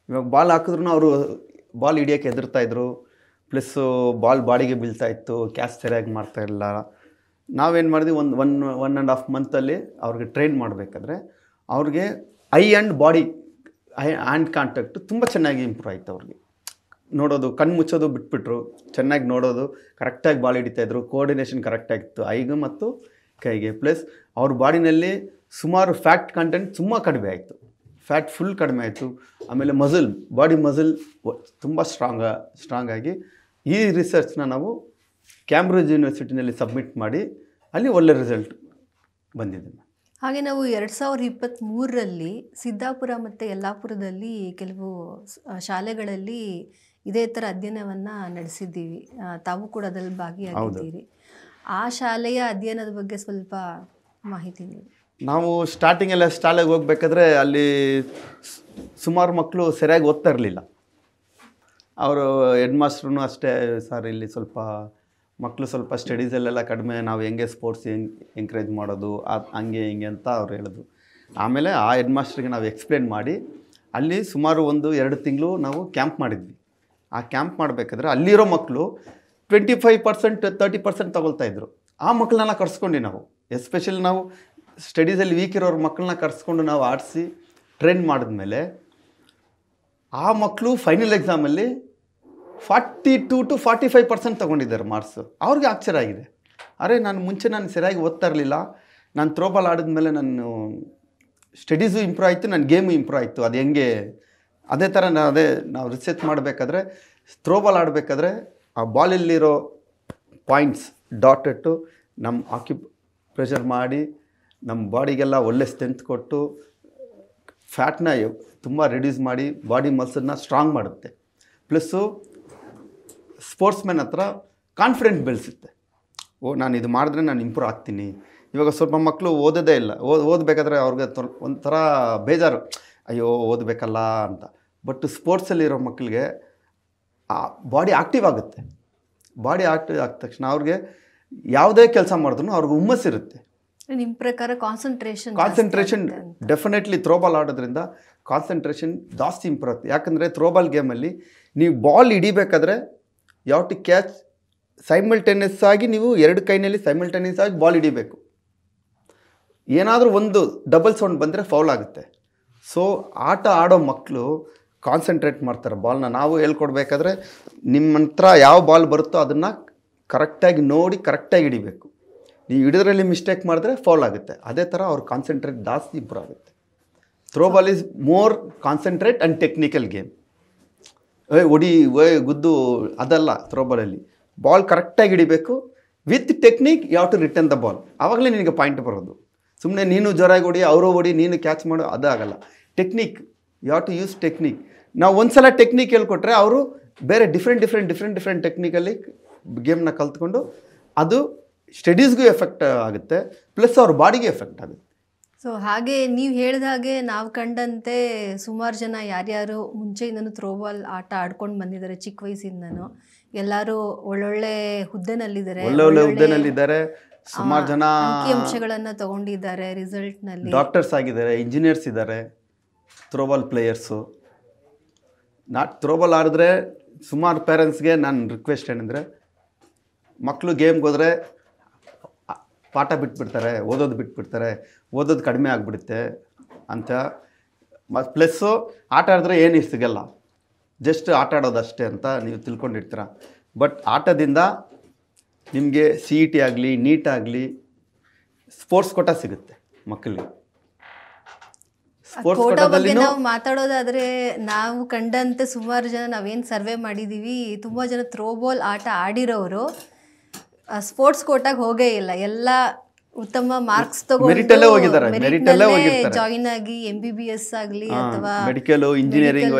S2: ಇವಾಗ ಬಾಲ್ ಹಾಕಿದ್ರು ಅವರು ಬಾಲ್ ಹಿಡಿಯೋಕ್ಕೆ ಹೆದರ್ತಾಯಿದ್ರು, ಪ್ಲಸ್ಸು ಬಾಲ್ ಬಾಡಿಗೆ ಬೀಳ್ತಾಯಿತ್ತು, ಕ್ಯಾಚ್ ಸರಿಯಾಗಿ ಮಾಡ್ತಾಯಿರಲಿಲ್ಲ. ನಾವೇನು ಮಾಡಿದ್ವಿ, 1.5 monthಲ್ಲಿ ಅವ್ರಿಗೆ ಟ್ರೈನ್ ಮಾಡಬೇಕಾದ್ರೆ ಅವ್ರಿಗೆ I and body hand contact ತುಂಬ ಚೆನ್ನಾಗಿ ಇಂಪ್ರೂವ್ ಆಯಿತು. ಅವ್ರಿಗೆ ನೋಡೋದು, ಕಣ್ಣು ಮುಚ್ಚೋದು ಬಿಟ್ಬಿಟ್ರು, ಚೆನ್ನಾಗಿ ನೋಡೋದು, ಕರೆಕ್ಟಾಗಿ ಬಾಲ್ ಹಿಡಿತಾಯಿದ್ರು, ಕೋರ್ಡಿನೇಷನ್ ಕರೆಕ್ಟಾಗಿತ್ತು ಐಗೆ ಮತ್ತು ಕೈಗೆ. ಪ್ಲಸ್ ಅವ್ರ ಬಾಡಿನಲ್ಲಿ ಸುಮಾರು ಫ್ಯಾಟ್ ಕಂಟೆಂಟ್ ತುಂಬ ಕಡಿಮೆ ಆಯಿತು, ಫ್ಯಾಟ್ ಫುಲ್ ಕಡಿಮೆ ಆಯಿತು. ಆಮೇಲೆ ಬಾಡಿ ಮಸಲ್ ತುಂಬ ಸ್ಟ್ರಾಂಗ್ ಆಗಿ ಈ ರಿಸರ್ಚ್ನ ನಾವು ಕ್ಯಾಂಬ್ರಿಡ್ಜ್ ಯೂನಿವರ್ಸಿಟಿನಲ್ಲಿ ಸಬ್ಮಿಟ್ ಮಾಡಿ ಅಲ್ಲಿ ಒಳ್ಳೆ ರಿಸಲ್ಟ್ ಬಂದಿದೆ.
S1: ಹಾಗೆ ನಾವು 2023ರಲ್ಲಿ ಸಿದ್ದಾಪುರ ಮತ್ತು ಯಲ್ಲಾಪುರದಲ್ಲಿ ಕೆಲವು ಶಾಲೆಗಳಲ್ಲಿ ಇದೇ ಥರ ಅಧ್ಯಯನವನ್ನು ನಡೆಸಿದ್ದೀವಿ. ತಾವು ಕೂಡ ಅದರಲ್ಲಿ ಭಾಗಿಯಾಗಿದ್ದೀರಿ. ಆ ಶಾಲೆಯ ಅಧ್ಯಯನದ ಬಗ್ಗೆ ಸ್ವಲ್ಪ ಮಾಹಿತಿ ನೀಡಿ.
S2: ನಾವು ಸ್ಟಾರ್ಟಿಂಗೆಲ್ಲ ಶಾಲೆಗೆ ಹೋಗ್ಬೇಕಾದ್ರೆ ಅಲ್ಲಿ ಸುಮಾರು ಮಕ್ಕಳು ಸರಿಯಾಗಿ ಓದ್ತಾ ಇರಲಿಲ್ಲ. ಅವರು ಹೆಡ್ ಮಾಸ್ಟ್ರೂ ಅಷ್ಟೇ, ಸರ್ ಇಲ್ಲಿ ಸ್ವಲ್ಪ ಮಕ್ಕಳು ಸ್ವಲ್ಪ ಸ್ಟಡೀಸಲ್ಲೆಲ್ಲ ಕಡಿಮೆ, ನಾವು ಹೆಂಗೆ ಸ್ಪೋರ್ಟ್ಸ್ ಎಂಕರೇಜ್ ಮಾಡೋದು ಹಂಗೆ ಹಿಂಗೆ ಅಂತ ಅವ್ರು ಹೇಳಿದ್ರು. ಆಮೇಲೆ ಆ ಹೆಡ್ ಮಾಸ್ಟ್ರಿಗೆ ನಾವು ಎಕ್ಸ್ಪ್ಲೇನ್ ಮಾಡಿ ಅಲ್ಲಿ ಸುಮಾರು 1-2 ತಿಂಗಳು ನಾವು ಕ್ಯಾಂಪ್ ಮಾಡಿದ್ವಿ. ಆ ಕ್ಯಾಂಪ್ ಮಾಡಬೇಕಾದ್ರೆ ಅಲ್ಲಿರೋ ಮಕ್ಕಳು 25% 30% ತೊಗೊಳ್ತಾಯಿದ್ರು. ಆ ಮಕ್ಕಳನ್ನೆಲ್ಲ ಕರ್ಸ್ಕೊಂಡು ನಾವು ಎಸ್ಪೆಷಲಿ ನಾವು ಸ್ಟಡೀಸಲ್ಲಿ ವೀಕ್ ಇರೋರ ಮಕ್ಕಳನ್ನ ಕರ್ಸ್ಕೊಂಡು ನಾವು ಆಡಿಸಿ ಟ್ರೈನ್ ಮಾಡಿದ್ಮೇಲೆ ಆ ಮಕ್ಕಳು ಫೈನಲ್ ಎಕ್ಸಾಮಲ್ಲಿ 42 to 45% ತೊಗೊಂಡಿದ್ದಾರೆ ಮಾರ್ಕ್ಸು. ಅವ್ರಿಗೆ ಆಶ್ಚರ್ಯ ಆಗಿದೆ, ಅರೆ ನಾನು ಸರಿಯಾಗಿ ಓದ್ತಾ ಇರಲಿಲ್ಲ, ನಾನು ಥ್ರೋಬಾಲ್ ಆಡಿದ್ಮೇಲೆ ನಾನು ಸ್ಟಡೀಸು ಇಂಪ್ರೂವ್ ಆಯಿತು, ನನ್ನ ಗೇಮು ಇಂಪ್ರೂವ್ ಆಯಿತು. ಅದು ಹೆಂಗೆ ಅದೇ ಥರ ನಾವು ರಿಸರ್ಚ್ ಮಾಡಬೇಕಾದ್ರೆ ಥ್ರೋಬಾಲ್ ಆಡಬೇಕಾದ್ರೆ ಆ ಬಾಲಲ್ಲಿರೋ ಪಾಯಿಂಟ್ಸ್ ಡಾಟ್ ಇಟ್ಟು ನಮ್ಮ ಪ್ರೆಷರ್ ಮಾಡಿ ನಮ್ಮ ಬಾಡಿಗೆಲ್ಲ ಒಳ್ಳೆ ಸ್ಟ್ರೆಂತ್ ಕೊಟ್ಟು ಫ್ಯಾಟ್ನ ತುಂಬ ರಿಡ್ಯೂಸ್ ಮಾಡಿ ಬಾಡಿ ಮಸಲ್ನ ಸ್ಟ್ರಾಂಗ್ ಮಾಡುತ್ತೆ. ಪ್ಲಸ್ಸು ಸ್ಪೋರ್ಟ್ಸ್ಮೆನ್ ಹತ್ರ ಕಾನ್ಫಿಡೆಂಟ್ ಬೆಳೆಸುತ್ತೆ. ನಾನು ಇದು ಮಾಡಿದ್ರೆ ನಾನು ಇಂಪ್ರೂವ್ ಆಗ್ತೀನಿ. ಇವಾಗ ಸ್ವಲ್ಪ ಮಕ್ಕಳು ಓದೋದೇ ಇಲ್ಲ, ಓದಬೇಕಾದ್ರೆ ಅವ್ರಿಗೆ ಒಂಥರ ಬೇಜಾರು, ಅಯ್ಯೋ ಓದಬೇಕಲ್ಲ ಅಂತ. ಬಟ್ ಸ್ಪೋರ್ಟ್ಸಲ್ಲಿರೋ ಮಕ್ಕಳಿಗೆ ಆ ಬಾಡಿ ಆ್ಯಕ್ಟಿವ್ ಆಗುತ್ತೆ. ಬಾಡಿ ಆ್ಯಕ್ಟಿವ್ ಆದ ತಕ್ಷಣ ಅವ್ರಿಗೆ ಯಾವುದೇ ಕೆಲಸ ಮಾಡಿದ್ರು ಅವ್ರಿಗೆ ಹುಮ್ಮಸ್ಸಿರುತ್ತೆ.
S1: ನಿಮ್ಮ ಪ್ರಕಾರ ಕಾನ್ಸಂಟ್ರೇಷನ್
S2: ಡೆಫಿನೆಟ್ಲಿ ಥ್ರೋಬಾಲ್ ಆಡೋದ್ರಿಂದ ಕಾನ್ಸಂಟ್ರೇಷನ್ ಜಾಸ್ತಿ ಇಂಪ್ರೂವ್ ಆಗುತ್ತೆ. ಯಾಕಂದರೆ ಥ್ರೋಬಾಲ್ ಗೇಮಲ್ಲಿ ನೀವು ಬಾಲ್ ಹಿಡಿಬೇಕಾದ್ರೆ ಯಾವ ಟು ಕ್ಯಾಚ್ ಸೈಮಲ್ಟೇನಿಯಸ್ ಆಗಿ ನೀವು 2 ಕೈನಲ್ಲಿ ಸೈಮಲ್ಟೇನಿಯಸ್ ಆಗಿ ಬಾಲ್ ಹಿಡಿಬೇಕು. ಏನಾದರೂ ಒಂದು ಡಬಲ್ ಸೌಂಡ್ ಬಂದರೆ ಫೌಲ್ ಆಗುತ್ತೆ. ಸೊ ಆಟ ಆಡೋ ಮಕ್ಕಳು ಕಾನ್ಸಂಟ್ರೇಟ್ ಮಾಡ್ತಾರೆ ಬಾಲ್ನ. ನಾವು ಹೇಳ್ಕೊಡ್ಬೇಕಾದ್ರೆ ನಿಮ್ಮ ಹತ್ರ ಯಾವ ಬಾಲ್ ಬರುತ್ತೋ ಅದನ್ನು ಕರೆಕ್ಟಾಗಿ ನೋಡಿ ಕರೆಕ್ಟಾಗಿ ಹಿಡಿಬೇಕು. ನೀವು ಹಿಡಿದ್ರಲ್ಲಿ ಮಿಸ್ಟೇಕ್ ಮಾಡಿದ್ರೆ ಫೌಲ್ ಆಗುತ್ತೆ. ಅದೇ ಥರ ಅವ್ರ ಕಾನ್ಸಂಟ್ರೇಟ್ ಜಾಸ್ತಿ ಇಂಪ್ರೂವ್ ಆಗುತ್ತೆ. Throwball is more concentrate and technical game. ಗುದ್ದು ಅದಲ್ಲ. ಥ್ರೋಬಾಲಲ್ಲಿ ಬಾಲ್ ಕರೆಕ್ಟಾಗಿ ಹಿಡಿಬೇಕು, ವಿತ್ ಟೆಕ್ನಿಕ್ ಯಾವ ಟು ರಿಟರ್ನ್ ದ ಬಾಲ್. ಆವಾಗಲೇ ನಿನಗೆ ಪಾಯಿಂಟ್ ಬರೋದು. ಸುಮ್ಮನೆ ನೀನು ಜೋರಾಗಿ ಹೊಡಿ, ಅವರು ಹೊಡಿ, ನೀನು ಕ್ಯಾಚ್ ಮಾಡೋ ಅದಾಗಲ್ಲ. ಟೆಕ್ನಿಕ್ ಯಾವ ಟು ಯೂಸ್ ಟೆಕ್ನಿಕ್. ನಾವು ಒಂದು ಸಲ ಟೆಕ್ನಿಕ್ ಹೇಳ್ಕೊಟ್ರೆ ಅವರು ಬೇರೆ ಡಿಫ್ರೆಂಟ್ ಟೆಕ್ನಿಕಲ್ಲಿ ಗೇಮ್ನ ಕಲ್ತ್ಕೊಂಡು ಅದು ಸ್ಟಡೀಸ್ಗೂ ಎಫೆಕ್ಟ್ ಆಗುತ್ತೆ, ಪ್ಲಸ್ ಅವ್ರ ಬಾಡಿಗೆ ಎಫೆಕ್ಟ್ ಆಗುತ್ತೆ.
S1: ಸೊ ಹಾಗೆ ನೀವು ಹೇಳಿದ ಹಾಗೆ ನಾವು ಕಂಡಂತೆ ಸುಮಾರು ಜನ ಯಾರ್ಯಾರು ಮುಂಚೆಯಿಂದನೂ ಥ್ರೋಬಾಲ್ ಆಟ ಆಡ್ಕೊಂಡು ಬಂದಿದ್ದಾರೆ, ಚಿಕ್ಕ ವಯಸ್ಸಿಂದನೂ ಎಲ್ಲರೂ ಒಳ್ಳೊಳ್ಳೆ
S2: ಹುದ್ದೆನಲ್ಲಿದ್ದಾರೆ. ಸುಮಾರು ಜನ
S1: ಅಂಕಿಅಂಶಗಳನ್ನು ತಗೊಂಡಿದ್ದಾರೆ, ರಿಸಲ್ಟ್ನಲ್ಲಿ
S2: ಡಾಕ್ಟರ್ಸ್ ಆಗಿದ್ದಾರೆ, ಇಂಜಿನಿಯರ್ಸ್ ಇದ್ದಾರೆ, ಥ್ರೋಬಾಲ್ ಪ್ಲೇಯರ್ಸು. ಥ್ರೋಬಾಲ್ ಆಡಿದ್ರೆ ಸುಮಾರು ಪೇರೆಂಟ್ಸ್ಗೆ ನನ್ನ ರಿಕ್ವೆಸ್ಟ್ ಏನಂದರೆ, ಮಕ್ಕಳು ಗೇಮ್ಗೆ ಹೋದರೆ ಪಾಠ ಬಿಟ್ಬಿಡ್ತಾರೆ, ಓದೋದು ಕಡಿಮೆ ಆಗಿಬಿಡುತ್ತೆ ಅಂತ. ಮತ್ತು ಪ್ಲಸ್ಸು ಆಟ ಆಡಿದ್ರೆ ಏನು ಸಿಗಲ್ಲ, ಜಸ್ಟ್ ಆಟ ಆಡೋದಷ್ಟೇ ಅಂತ ನೀವು ತಿಳ್ಕೊಂಡಿರ್ತೀರ. ಬಟ್ ಆಟದಿಂದ ನಿಮಗೆ CET ಆಗಲಿ, ನೀಟ್ ಆಗಲಿ, ಸ್ಪೋರ್ಟ್ಸ್ ಕೋಟಾ ಸಿಗುತ್ತೆ ಮಕ್ಕಳಿಗೆ. ಸ್ಪೋರ್ಟ್ಸ್ ಕೋಟಾದಲ್ಲಿ
S1: ನಾವು ಮಾತಾಡೋದಾದರೆ ನಾವು ಕಂಡಂತೆ ಸುಮಾರು ಜನ ನಾವೇನು ಸರ್ವೆ ಮಾಡಿದ್ದೀವಿ, ತುಂಬ ಜನ ಥ್ರೋಬಾಲ್ ಆಟ ಆಡಿರೋರು ಸ್ಪೋರ್ಟ್ಸ್ ಕೋಟಾಗೆ ಹೋಗೇ ಇಲ್ಲ. ಎಲ್ಲ ಉತ್ತಮ ಮಾರ್ಕ್ಸ್ ತಗೊಂಡು ಜಾಯಿನ್ ಆಗಿ MBBS ಆಗಲಿ ಅಥವಾ
S2: ಮೆಡಿಕಲ್ ಇಂಜಿನಿಯರಿಂಗ್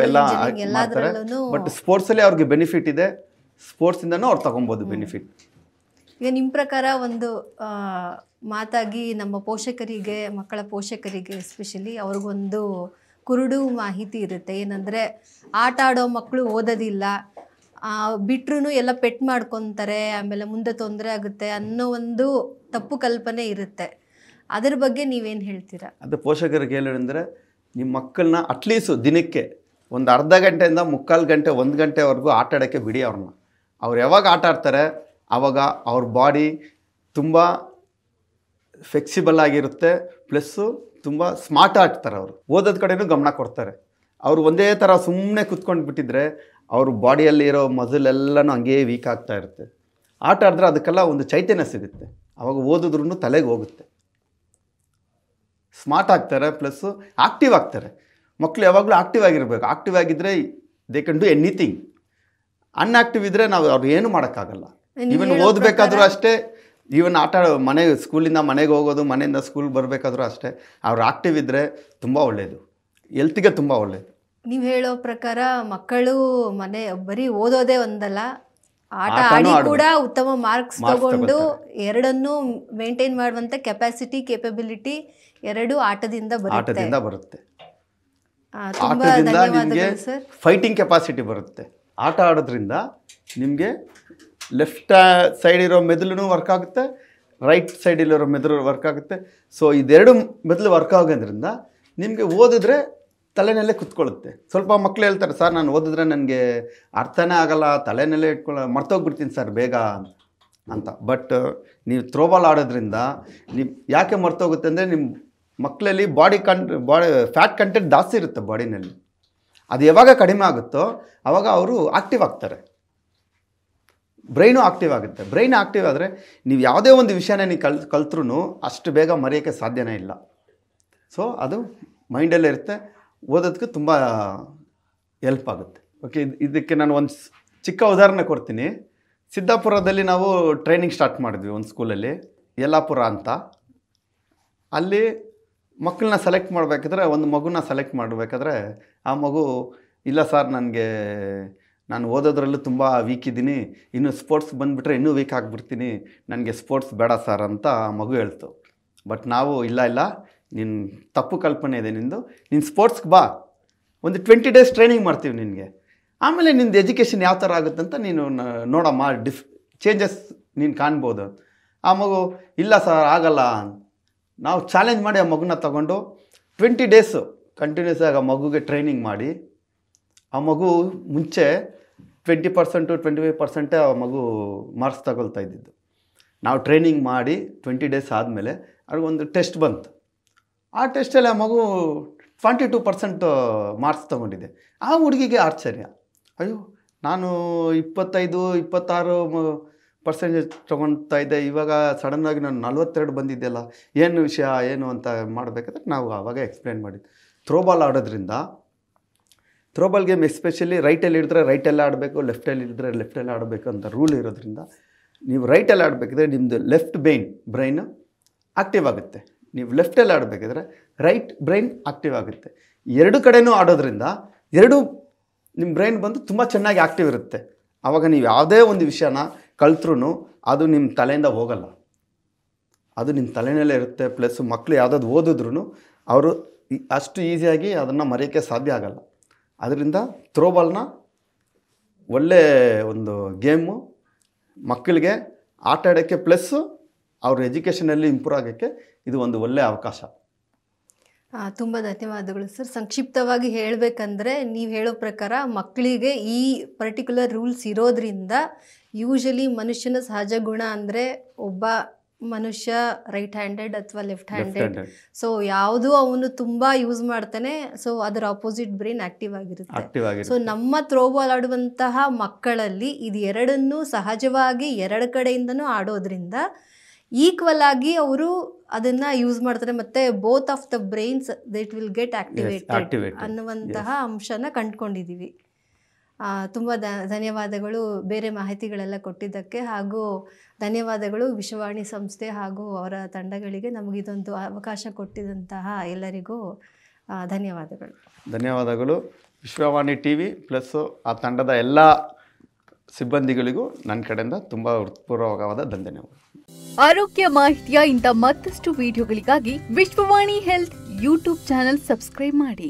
S2: ಎಲ್ಲದರಲ್ಲೂ. ಬಟ್ ಸ್ಪೋರ್ಟ್ಸಲ್ಲಿ ಅವ್ರಿಗೆ ಬೆನಿಫಿಟ್ ಇದೆ, ಸ್ಪೋರ್ಟ್ಸಿಂದನೂ ಅವ್ರು ತಗೊಬೋದು ಬೆನಿಫಿಟ್.
S1: ಈಗ ನಿಮ್ಮ ಪ್ರಕಾರ ಒಂದು ಮಾತಾಗಿ ನಮ್ಮ ಪೋಷಕರಿಗೆ, ಮಕ್ಕಳ ಪೋಷಕರಿಗೆ ಎಸ್ಪೆಷಲಿ ಅವ್ರಿಗೊಂದು ಕುರುಡು ಮಾಹಿತಿ ಇರುತ್ತೆ. ಏನಂದರೆ ಆಟ ಆಡೋ ಮಕ್ಕಳು ಓದೋದಿಲ್ಲ, ಬಿಟ್ರೂ ಎಲ್ಲ ಪೆಟ್ ಮಾಡ್ಕೊತಾರೆ, ಆಮೇಲೆ ಮುಂದೆ ತೊಂದರೆ ಆಗುತ್ತೆ ಅನ್ನೋ ಒಂದು ತಪ್ಪು ಕಲ್ಪನೆ ಇರುತ್ತೆ. ಅದ್ರ ಬಗ್ಗೆ ನೀವೇನು ಹೇಳ್ತೀರಾ?
S2: ಅದು ಪೋಷಕರಿಗೆ ಹೇಳೋದಂದರೆ, ನಿಮ್ಮ ಮಕ್ಕಳನ್ನ ಅಟ್ಲೀಸ್ಟ್ ದಿನಕ್ಕೆ ಒಂದು ಅರ್ಧ ಗಂಟೆಯಿಂದ 3/4 ಗಂಟೆ 1 ಗಂಟೆವರೆಗೂ ಆಟ ಆಡೋಕ್ಕೆ ಬಿಡಿ ಅವ್ರನ್ನ. ಅವ್ರು ಯಾವಾಗ ಆಟ ಆಡ್ತಾರೆ ಆವಾಗ ಅವ್ರ ಬಾಡಿ ತುಂಬ ಫ್ಲೆಕ್ಸಿಬಲ್ ಆಗಿರುತ್ತೆ, ಪ್ಲಸ್ಸು ತುಂಬ ಸ್ಮಾರ್ಟ್ ಆಗ್ತಾರೆ. ಅವರು ಓದೋದ ಕಡೆನೂ ಗಮನ ಕೊಡ್ತಾರೆ. ಅವರು ಒಂದೇ ಥರ ಸುಮ್ಮನೆ ಕೂತ್ಕೊಂಡು ಬಿಟ್ಟಿದ್ರೆ ಅವ್ರ ಬಾಡಿಯಲ್ಲಿ ಇರೋ ಮಸಲ್ ಎಲ್ಲನೂ ಹಂಗೇ ವೀಕ್ ಆಗ್ತಾ ಇರುತ್ತೆ. ಆಟ ಆಡಿದ್ರೆ ಅದಕ್ಕೆಲ್ಲ ಒಂದು ಚೈತನ್ಯ ಸಿಗುತ್ತೆ, ಆವಾಗ ಓದಿದ್ರೂ ತಲೆಗೆ ಹೋಗುತ್ತೆ, ಸ್ಮಾರ್ಟ್ ಆಗ್ತಾರೆ, ಪ್ಲಸ್ಸು ಆಕ್ಟಿವ್ ಆಗ್ತಾರೆ. ಮಕ್ಕಳು ಯಾವಾಗಲೂ ಆಕ್ಟಿವ್ ಆಗಿರಬೇಕು. ಆಕ್ಟಿವ್ ಆಗಿದ್ದರೆ ದೇ ಕ್ಯಾನ್ ಡೂ ಎನಿಥಿಂಗ್. ಅನ್ಆಕ್ಟಿವ್ ಇದ್ದರೆ ನಾವು ಅವ್ರು ಏನು ಮಾಡೋಕ್ಕಾಗಲ್ಲ. ಈವನ್ ಓದಬೇಕಾದ್ರೂ ಅಷ್ಟೇ, ಈವನ್ ಆಟ ಸ್ಕೂಲಿಂದ ಮನೆಗೆ ಹೋಗೋದು, ಮನೆಯಿಂದ ಸ್ಕೂಲ್ ಬರಬೇಕಾದ್ರೂ ಅಷ್ಟೇ, ಅವ್ರು ಆಕ್ಟಿವ್ ಇದ್ದರೆ ತುಂಬ ಒಳ್ಳೆಯದು, ಹೆಲ್ತಿಗೆ ತುಂಬ ಒಳ್ಳೆಯದು.
S1: ನೀವು ಹೇಳೋ ಪ್ರಕಾರ ಮಕ್ಕಳು ಬರೀ ಓದೋದೇ ಒಂದಲ್ಲ, ಆಟ
S2: ಆಟನೂ
S1: ಆಡಿ
S2: ಆಡ್ಬೇಕು.
S1: ಕೂಡ ಉತ್ತಮ ಮಾರ್ಕ್ಸ್
S2: Marks
S1: ತಗೊಂಡು
S2: ತಗೊಳ್ತಾರೆ.
S1: ಎರಡನ್ನೂ ಮೇಂಟೈನ್ ಮಾಡುವಂತ ಕೆಪಾಸಿಟಿ ಕೇಪಬಿಲಿಟಿ ಎರಡು ಆಟದಿಂದ ಬರುತ್ತೆ.
S2: ಆಟದಿಂದ ಬರುತ್ತೆ.
S1: ತುಂಬಾ
S2: ಆಟದಿಂದ ನಿಮಗೆ
S1: ಧನ್ಯವಾದಗಳು ಸರ್.
S2: ಫೈಟಿಂಗ್ ಕೆಪಾಸಿಟಿ ಬರುತ್ತೆ. ಆಟ ಆಡೋದ್ರಿಂದ ನಿಮಗೆ ಲೆಫ್ಟ್ ಸೈಡ್ ಇರೋ ಮೆದುಳು ವರ್ಕ್ ಆಗುತ್ತೆ, ರೈಟ್ ಸೈಡಲ್ಲಿರೋ ಮೆದುಳು ವರ್ಕ್ ಆಗುತ್ತೆ. ಸೊ ಇದೆರಡು ಮೆದುಳು ವರ್ಕ್ ಆಗೋದ್ರಿಂದ ನಿಮಗೆ ಓದಿದ್ರೆ ತಲೆನಲ್ಲೇ ಕುತ್ಕೊಳ್ಳುತ್ತೆ. ಸ್ವಲ್ಪ ಮಕ್ಕಳು ಹೇಳ್ತಾರೆ, ಸರ್ ನಾನು ಓದಿದ್ರೆ ನನಗೆ ಅರ್ಥನೇ ಆಗಲ್ಲ, ತಲೆನಲ್ಲೇ ಮರ್ತೋಗ್ಬಿಡ್ತೀನಿ ಸರ್ ಬೇಗ ಅಂತ. ಬಟ್ ನೀವು ಥ್ರೋಬಾಲ್ ಆಡೋದ್ರಿಂದ ನೀವು ಯಾಕೆ ಮರ್ತೋಗುತ್ತೆ ಅಂದರೆ ನಿಮ್ಮ ಮಕ್ಕಳಲ್ಲಿ ಬಾಡಿ ಫ್ಯಾಟ್ ಕಂಟೆಂಟ್ ಜಾಸ್ತಿ ಇರುತ್ತೆ ಬಾಡಿನಲ್ಲಿ. ಅದು ಯಾವಾಗ ಕಡಿಮೆ ಆಗುತ್ತೋ ಆವಾಗ ಅವರು ಆಕ್ಟಿವ್ ಆಗ್ತಾರೆ, ಬ್ರೈನು ಆಕ್ಟಿವ್ ಆಗುತ್ತೆ. ಬ್ರೈನ್ ಆಕ್ಟಿವ್ ಆದರೆ ನೀವು ಯಾವುದೇ ಒಂದು ವಿಷಯನ ನೀವು ಕಲ್ತ್ರೂ ಅಷ್ಟು ಬೇಗ ಮರೆಯೋಕ್ಕೆ ಸಾಧ್ಯನೇ ಇಲ್ಲ. ಸೊ ಅದು ಮೈಂಡಲ್ಲೇ ಇರುತ್ತೆ, ಓದೋದಕ್ಕೆ ತುಂಬ ಹೆಲ್ಪ್ ಆಗುತ್ತೆ. ಓಕೆ, ಇದಕ್ಕೆ ನಾನು ಒಂದು ಚಿಕ್ಕ ಉದಾಹರಣೆ ಕೊಡ್ತೀನಿ. ಸಿದ್ದಾಪುರದಲ್ಲಿ ನಾವು ಟ್ರೈನಿಂಗ್ ಸ್ಟಾರ್ಟ್ ಮಾಡಿದ್ವಿ ಒಂದು ಸ್ಕೂಲಲ್ಲಿ, ಯಲ್ಲಾಪುರ ಅಂತ. ಅಲ್ಲಿ ಮಕ್ಕಳನ್ನ ಸೆಲೆಕ್ಟ್ ಮಾಡಬೇಕಾದ್ರೆ, ಒಂದು ಮಗುನ ಸೆಲೆಕ್ಟ್ ಮಾಡಬೇಕಾದ್ರೆ ಆ ಮಗು, ಇಲ್ಲ ಸರ್ ನಾನು ಓದೋದ್ರಲ್ಲೂ ತುಂಬ ವೀಕ್ ಇದ್ದೀನಿ, ಇನ್ನು ಸ್ಪೋರ್ಟ್ಸ್ ಬಂದುಬಿಟ್ರೆ ಇನ್ನೂ ವೀಕ್ ಆಗಿಬಿಡ್ತೀನಿ, ನನಗೆ ಸ್ಪೋರ್ಟ್ಸ್ ಬೇಡ ಸರ್ ಅಂತ ಆ ಮಗು ಹೇಳ್ತು. ಬಟ್ ನಾವು ಇಲ್ಲ ನೀನು ತಪ್ಪು ಕಲ್ಪನೆ ಇದೆ ನಿಂದು, ನೀನು ಸ್ಪೋರ್ಟ್ಸ್ಗೆ ಬಾ, ಒಂದು 20 ಡೇಸ್ ಟ್ರೈನಿಂಗ್ ಮಾಡ್ತೀವಿ ನಿನಗೆ, ಆಮೇಲೆ ನಿಂದು ಎಜುಕೇಷನ್ ಯಾವ ಥರ ಆಗುತ್ತೆ ಅಂತ ನೀನು ನೋಡಮ್ಮ, ಚೇಂಜಸ್ ನೀನು ಕಾಣ್ಬೋದು. ಆ ಮಗು ಇಲ್ಲ ಸರ್ ಆಗಲ್ಲ. ನಾವು ಚಾಲೆಂಜ್ ಮಾಡಿ ಆ ಮಗುನ ತಗೊಂಡು 20 ಡೇಸು ಕಂಟಿನ್ಯೂಸ್ ಆಗಿ ಆ ಮಗುಗೆ ಟ್ರೈನಿಂಗ್ ಮಾಡಿ, ಆ ಮಗು ಮುಂಚೆ 20% 25% ಆ ಮಗು ಮಾರ್ಕ್ಸ್ ತಗೊಳ್ತಾ ಇದ್ದಿದ್ದು. ನಾವು ಟ್ರೈನಿಂಗ್ ಮಾಡಿ 20 ಡೇಸ್ ಆದಮೇಲೆ ಅವ್ರಿಗೊಂದು ಟೆಸ್ಟ್ ಬಂತು. ಆ ಟೆಸ್ಟಲ್ಲಿ ಆ ಮಗು 22% ಮಾರ್ಕ್ಸ್ ತೊಗೊಂಡಿದೆ. ಆ ಹುಡುಗಿಗೆ ಆಶ್ಚರ್ಯ, ಅಯ್ಯೋ ನಾನು 25-26% ತೊಗೊಳ್ತಾ ಇದ್ದೆ, ಇವಾಗ ಸಡನ್ನಾಗಿ ನಾನು 42 ಬಂದಿದ್ದೆಲ್ಲ, ಏನು ವಿಷಯ ಏನು ಅಂತ ಮಾಡಬೇಕಾದ್ರೆ ನಾವು ಆವಾಗ ಎಕ್ಸ್ಪ್ಲೇನ್ ಮಾಡಿದ್ವಿ. ಥ್ರೋಬಾಲ್ ಆಡೋದ್ರಿಂದ, ಥ್ರೋಬಾಲ್ ಗೇಮ್ ಎಸ್ಪೆಷಲಿ ರೈಟಲ್ಲಿ ಹಿಡಿದ್ರೆ ರೈಟಲ್ಲಿ ಆಡಬೇಕು, ಲೆಫ್ಟಲ್ಲಿ ಹಿಡಿದ್ರೆ ಲೆಫ್ಟಲ್ಲಿ ಆಡಬೇಕು ಅಂತ ರೂಲ್ ಇರೋದ್ರಿಂದ, ನೀವು ರೈಟಲ್ಲಿ ಆಡಬೇಕಿದ್ರೆ ನಿಮ್ಮದು ಲೆಫ್ಟ್ ಬ್ರೈನ್ ಆಕ್ಟಿವ್ ಆಗುತ್ತೆ, ನೀವು ಲೆಫ್ಟಲ್ಲಿ ಆಡಬೇಕಿದ್ರೆ ರೈಟ್ ಬ್ರೈನ್ ಆಕ್ಟಿವ್ ಆಗುತ್ತೆ. ಎರಡು ಕಡೆನೂ ಆಡೋದ್ರಿಂದ ನಿಮ್ಮ ಬ್ರೈನ್ ಬಂದು ತುಂಬ ಚೆನ್ನಾಗಿ ಆಕ್ಟಿವ್ ಇರುತ್ತೆ. ಆವಾಗ ನೀವು ಯಾವುದೇ ಒಂದು ವಿಷಯನ ಕಲ್ತ್ರೂ ಅದು ನಿಮ್ಮ ತಲೆಯಿಂದ ಹೋಗಲ್ಲ, ಅದು ನಿಮ್ಮ ತಲೆಯಲ್ಲೇ ಇರುತ್ತೆ. ಪ್ಲಸ್ ಮಕ್ಕಳು ಯಾವುದಾದ್ರು ಓದಿದ್ರೂ ಅವರು ಅಷ್ಟು ಈಸಿಯಾಗಿ ಅದನ್ನು ಮರೆಯೋಕ್ಕೆ ಸಾಧ್ಯ ಆಗಲ್ಲ. ಅದರಿಂದ ಥ್ರೋಬಾಲ್ನ ಒಳ್ಳೆ ಒಂದು ಗೇಮು, ಮಕ್ಕಳಿಗೆ ಆಟ ಆಡೋಕ್ಕೆ ಪ್ಲಸ್ಸು ಅವ್ರ ಎಜುಕೇಷನಲ್ಲಿ ಇಂಪ್ರೂವ್ ಆಗೋಕ್ಕೆ ಇದು ಒಂದು ಒಳ್ಳೆಯ ಅವಕಾಶ.
S1: ತುಂಬ ಧನ್ಯವಾದಗಳು ಸರ್. ಸಂಕ್ಷಿಪ್ತವಾಗಿ ಹೇಳಬೇಕಂದ್ರೆ ನೀವು ಹೇಳೋ ಪ್ರಕಾರ ಮಕ್ಕಳಿಗೆ ಈ ಪರ್ಟಿಕ್ಯುಲರ್ ರೂಲ್ಸ್ ಇರೋದ್ರಿಂದ ಯೂಶಲಿ ಮನುಷ್ಯನ ಸಹಜ ಗುಣ ಅಂದರೆ ಒಬ್ಬ ಮನುಷ್ಯ ರೈಟ್ ಹ್ಯಾಂಡೆಡ್ ಅಥವಾ ಲೆಫ್ಟ್ ಹ್ಯಾಂಡೆಡ್, ಸೊ ಯಾವುದು ಅವನು ತುಂಬ ಯೂಸ್ ಮಾಡ್ತಾನೆ, ಸೊ ಅದರ ಆಪೋಸಿಟ್ ಬ್ರೈನ್ ಆಕ್ಟಿವ್ ಆಗಿರುತ್ತೆ. ಸೊ ನಮ್ಮ ಥ್ರೋಬಾಲ್ ಆಡುವಂತಹ ಮಕ್ಕಳಲ್ಲಿ ಇದು ಎರಡನ್ನೂ ಸಹಜವಾಗಿ ಎರಡು ಕಡೆಯಿಂದನೂ ಆಡೋದ್ರಿಂದ ಈಕ್ವಲ್ ಆಗಿ ಅವರು ಅದನ್ನ ಯೂಸ್ ಮಾಡ್ತಾರೆ, ಮತ್ತೆ both of the brains that will get activated ಅನ್ನುವಂತಹ ಅಂಶನ ಕಂಡುಕೊಂಡಿದ್ದೀವಿ. ತುಂಬ ಧನ್ಯವಾದಗಳು ಬೇರೆ ಮಾಹಿತಿಗಳೆಲ್ಲ ಕೊಟ್ಟಿದ್ದಕ್ಕೆ, ಹಾಗೂ ಧನ್ಯವಾದಗಳು ವಿಶ್ವವಾಣಿ ಸಂಸ್ಥೆ ಹಾಗೂ ಅವರ ತಂಡಗಳಿಗೆ ನಮಗಿದೊಂದು ಅವಕಾಶ ಕೊಟ್ಟಿದ್ದಂತಹ ಎಲ್ಲರಿಗೂ ಧನ್ಯವಾದಗಳು. ವಿಶ್ವವಾಣಿ TV ಪ್ಲಸ್ಸು ಆ ತಂಡದ ಎಲ್ಲ ಸಿಬ್ಬಂದಿಗಳಿಗೂ ನನ್ನ ಕಡೆಯಿಂದ ತುಂಬ ಹೃತ್ಪೂರ್ವಕವಾದ ಧನ್ಯವಾದ.
S3: ಆರೋಗ್ಯ ಮಾಹಿತಿಯ ಇಂಥ ಮತ್ತಷ್ಟು ವಿಡಿಯೋಗಳಿಗಾಗಿ Vishwavani health YouTube channel subscribe ಮಾಡಿ.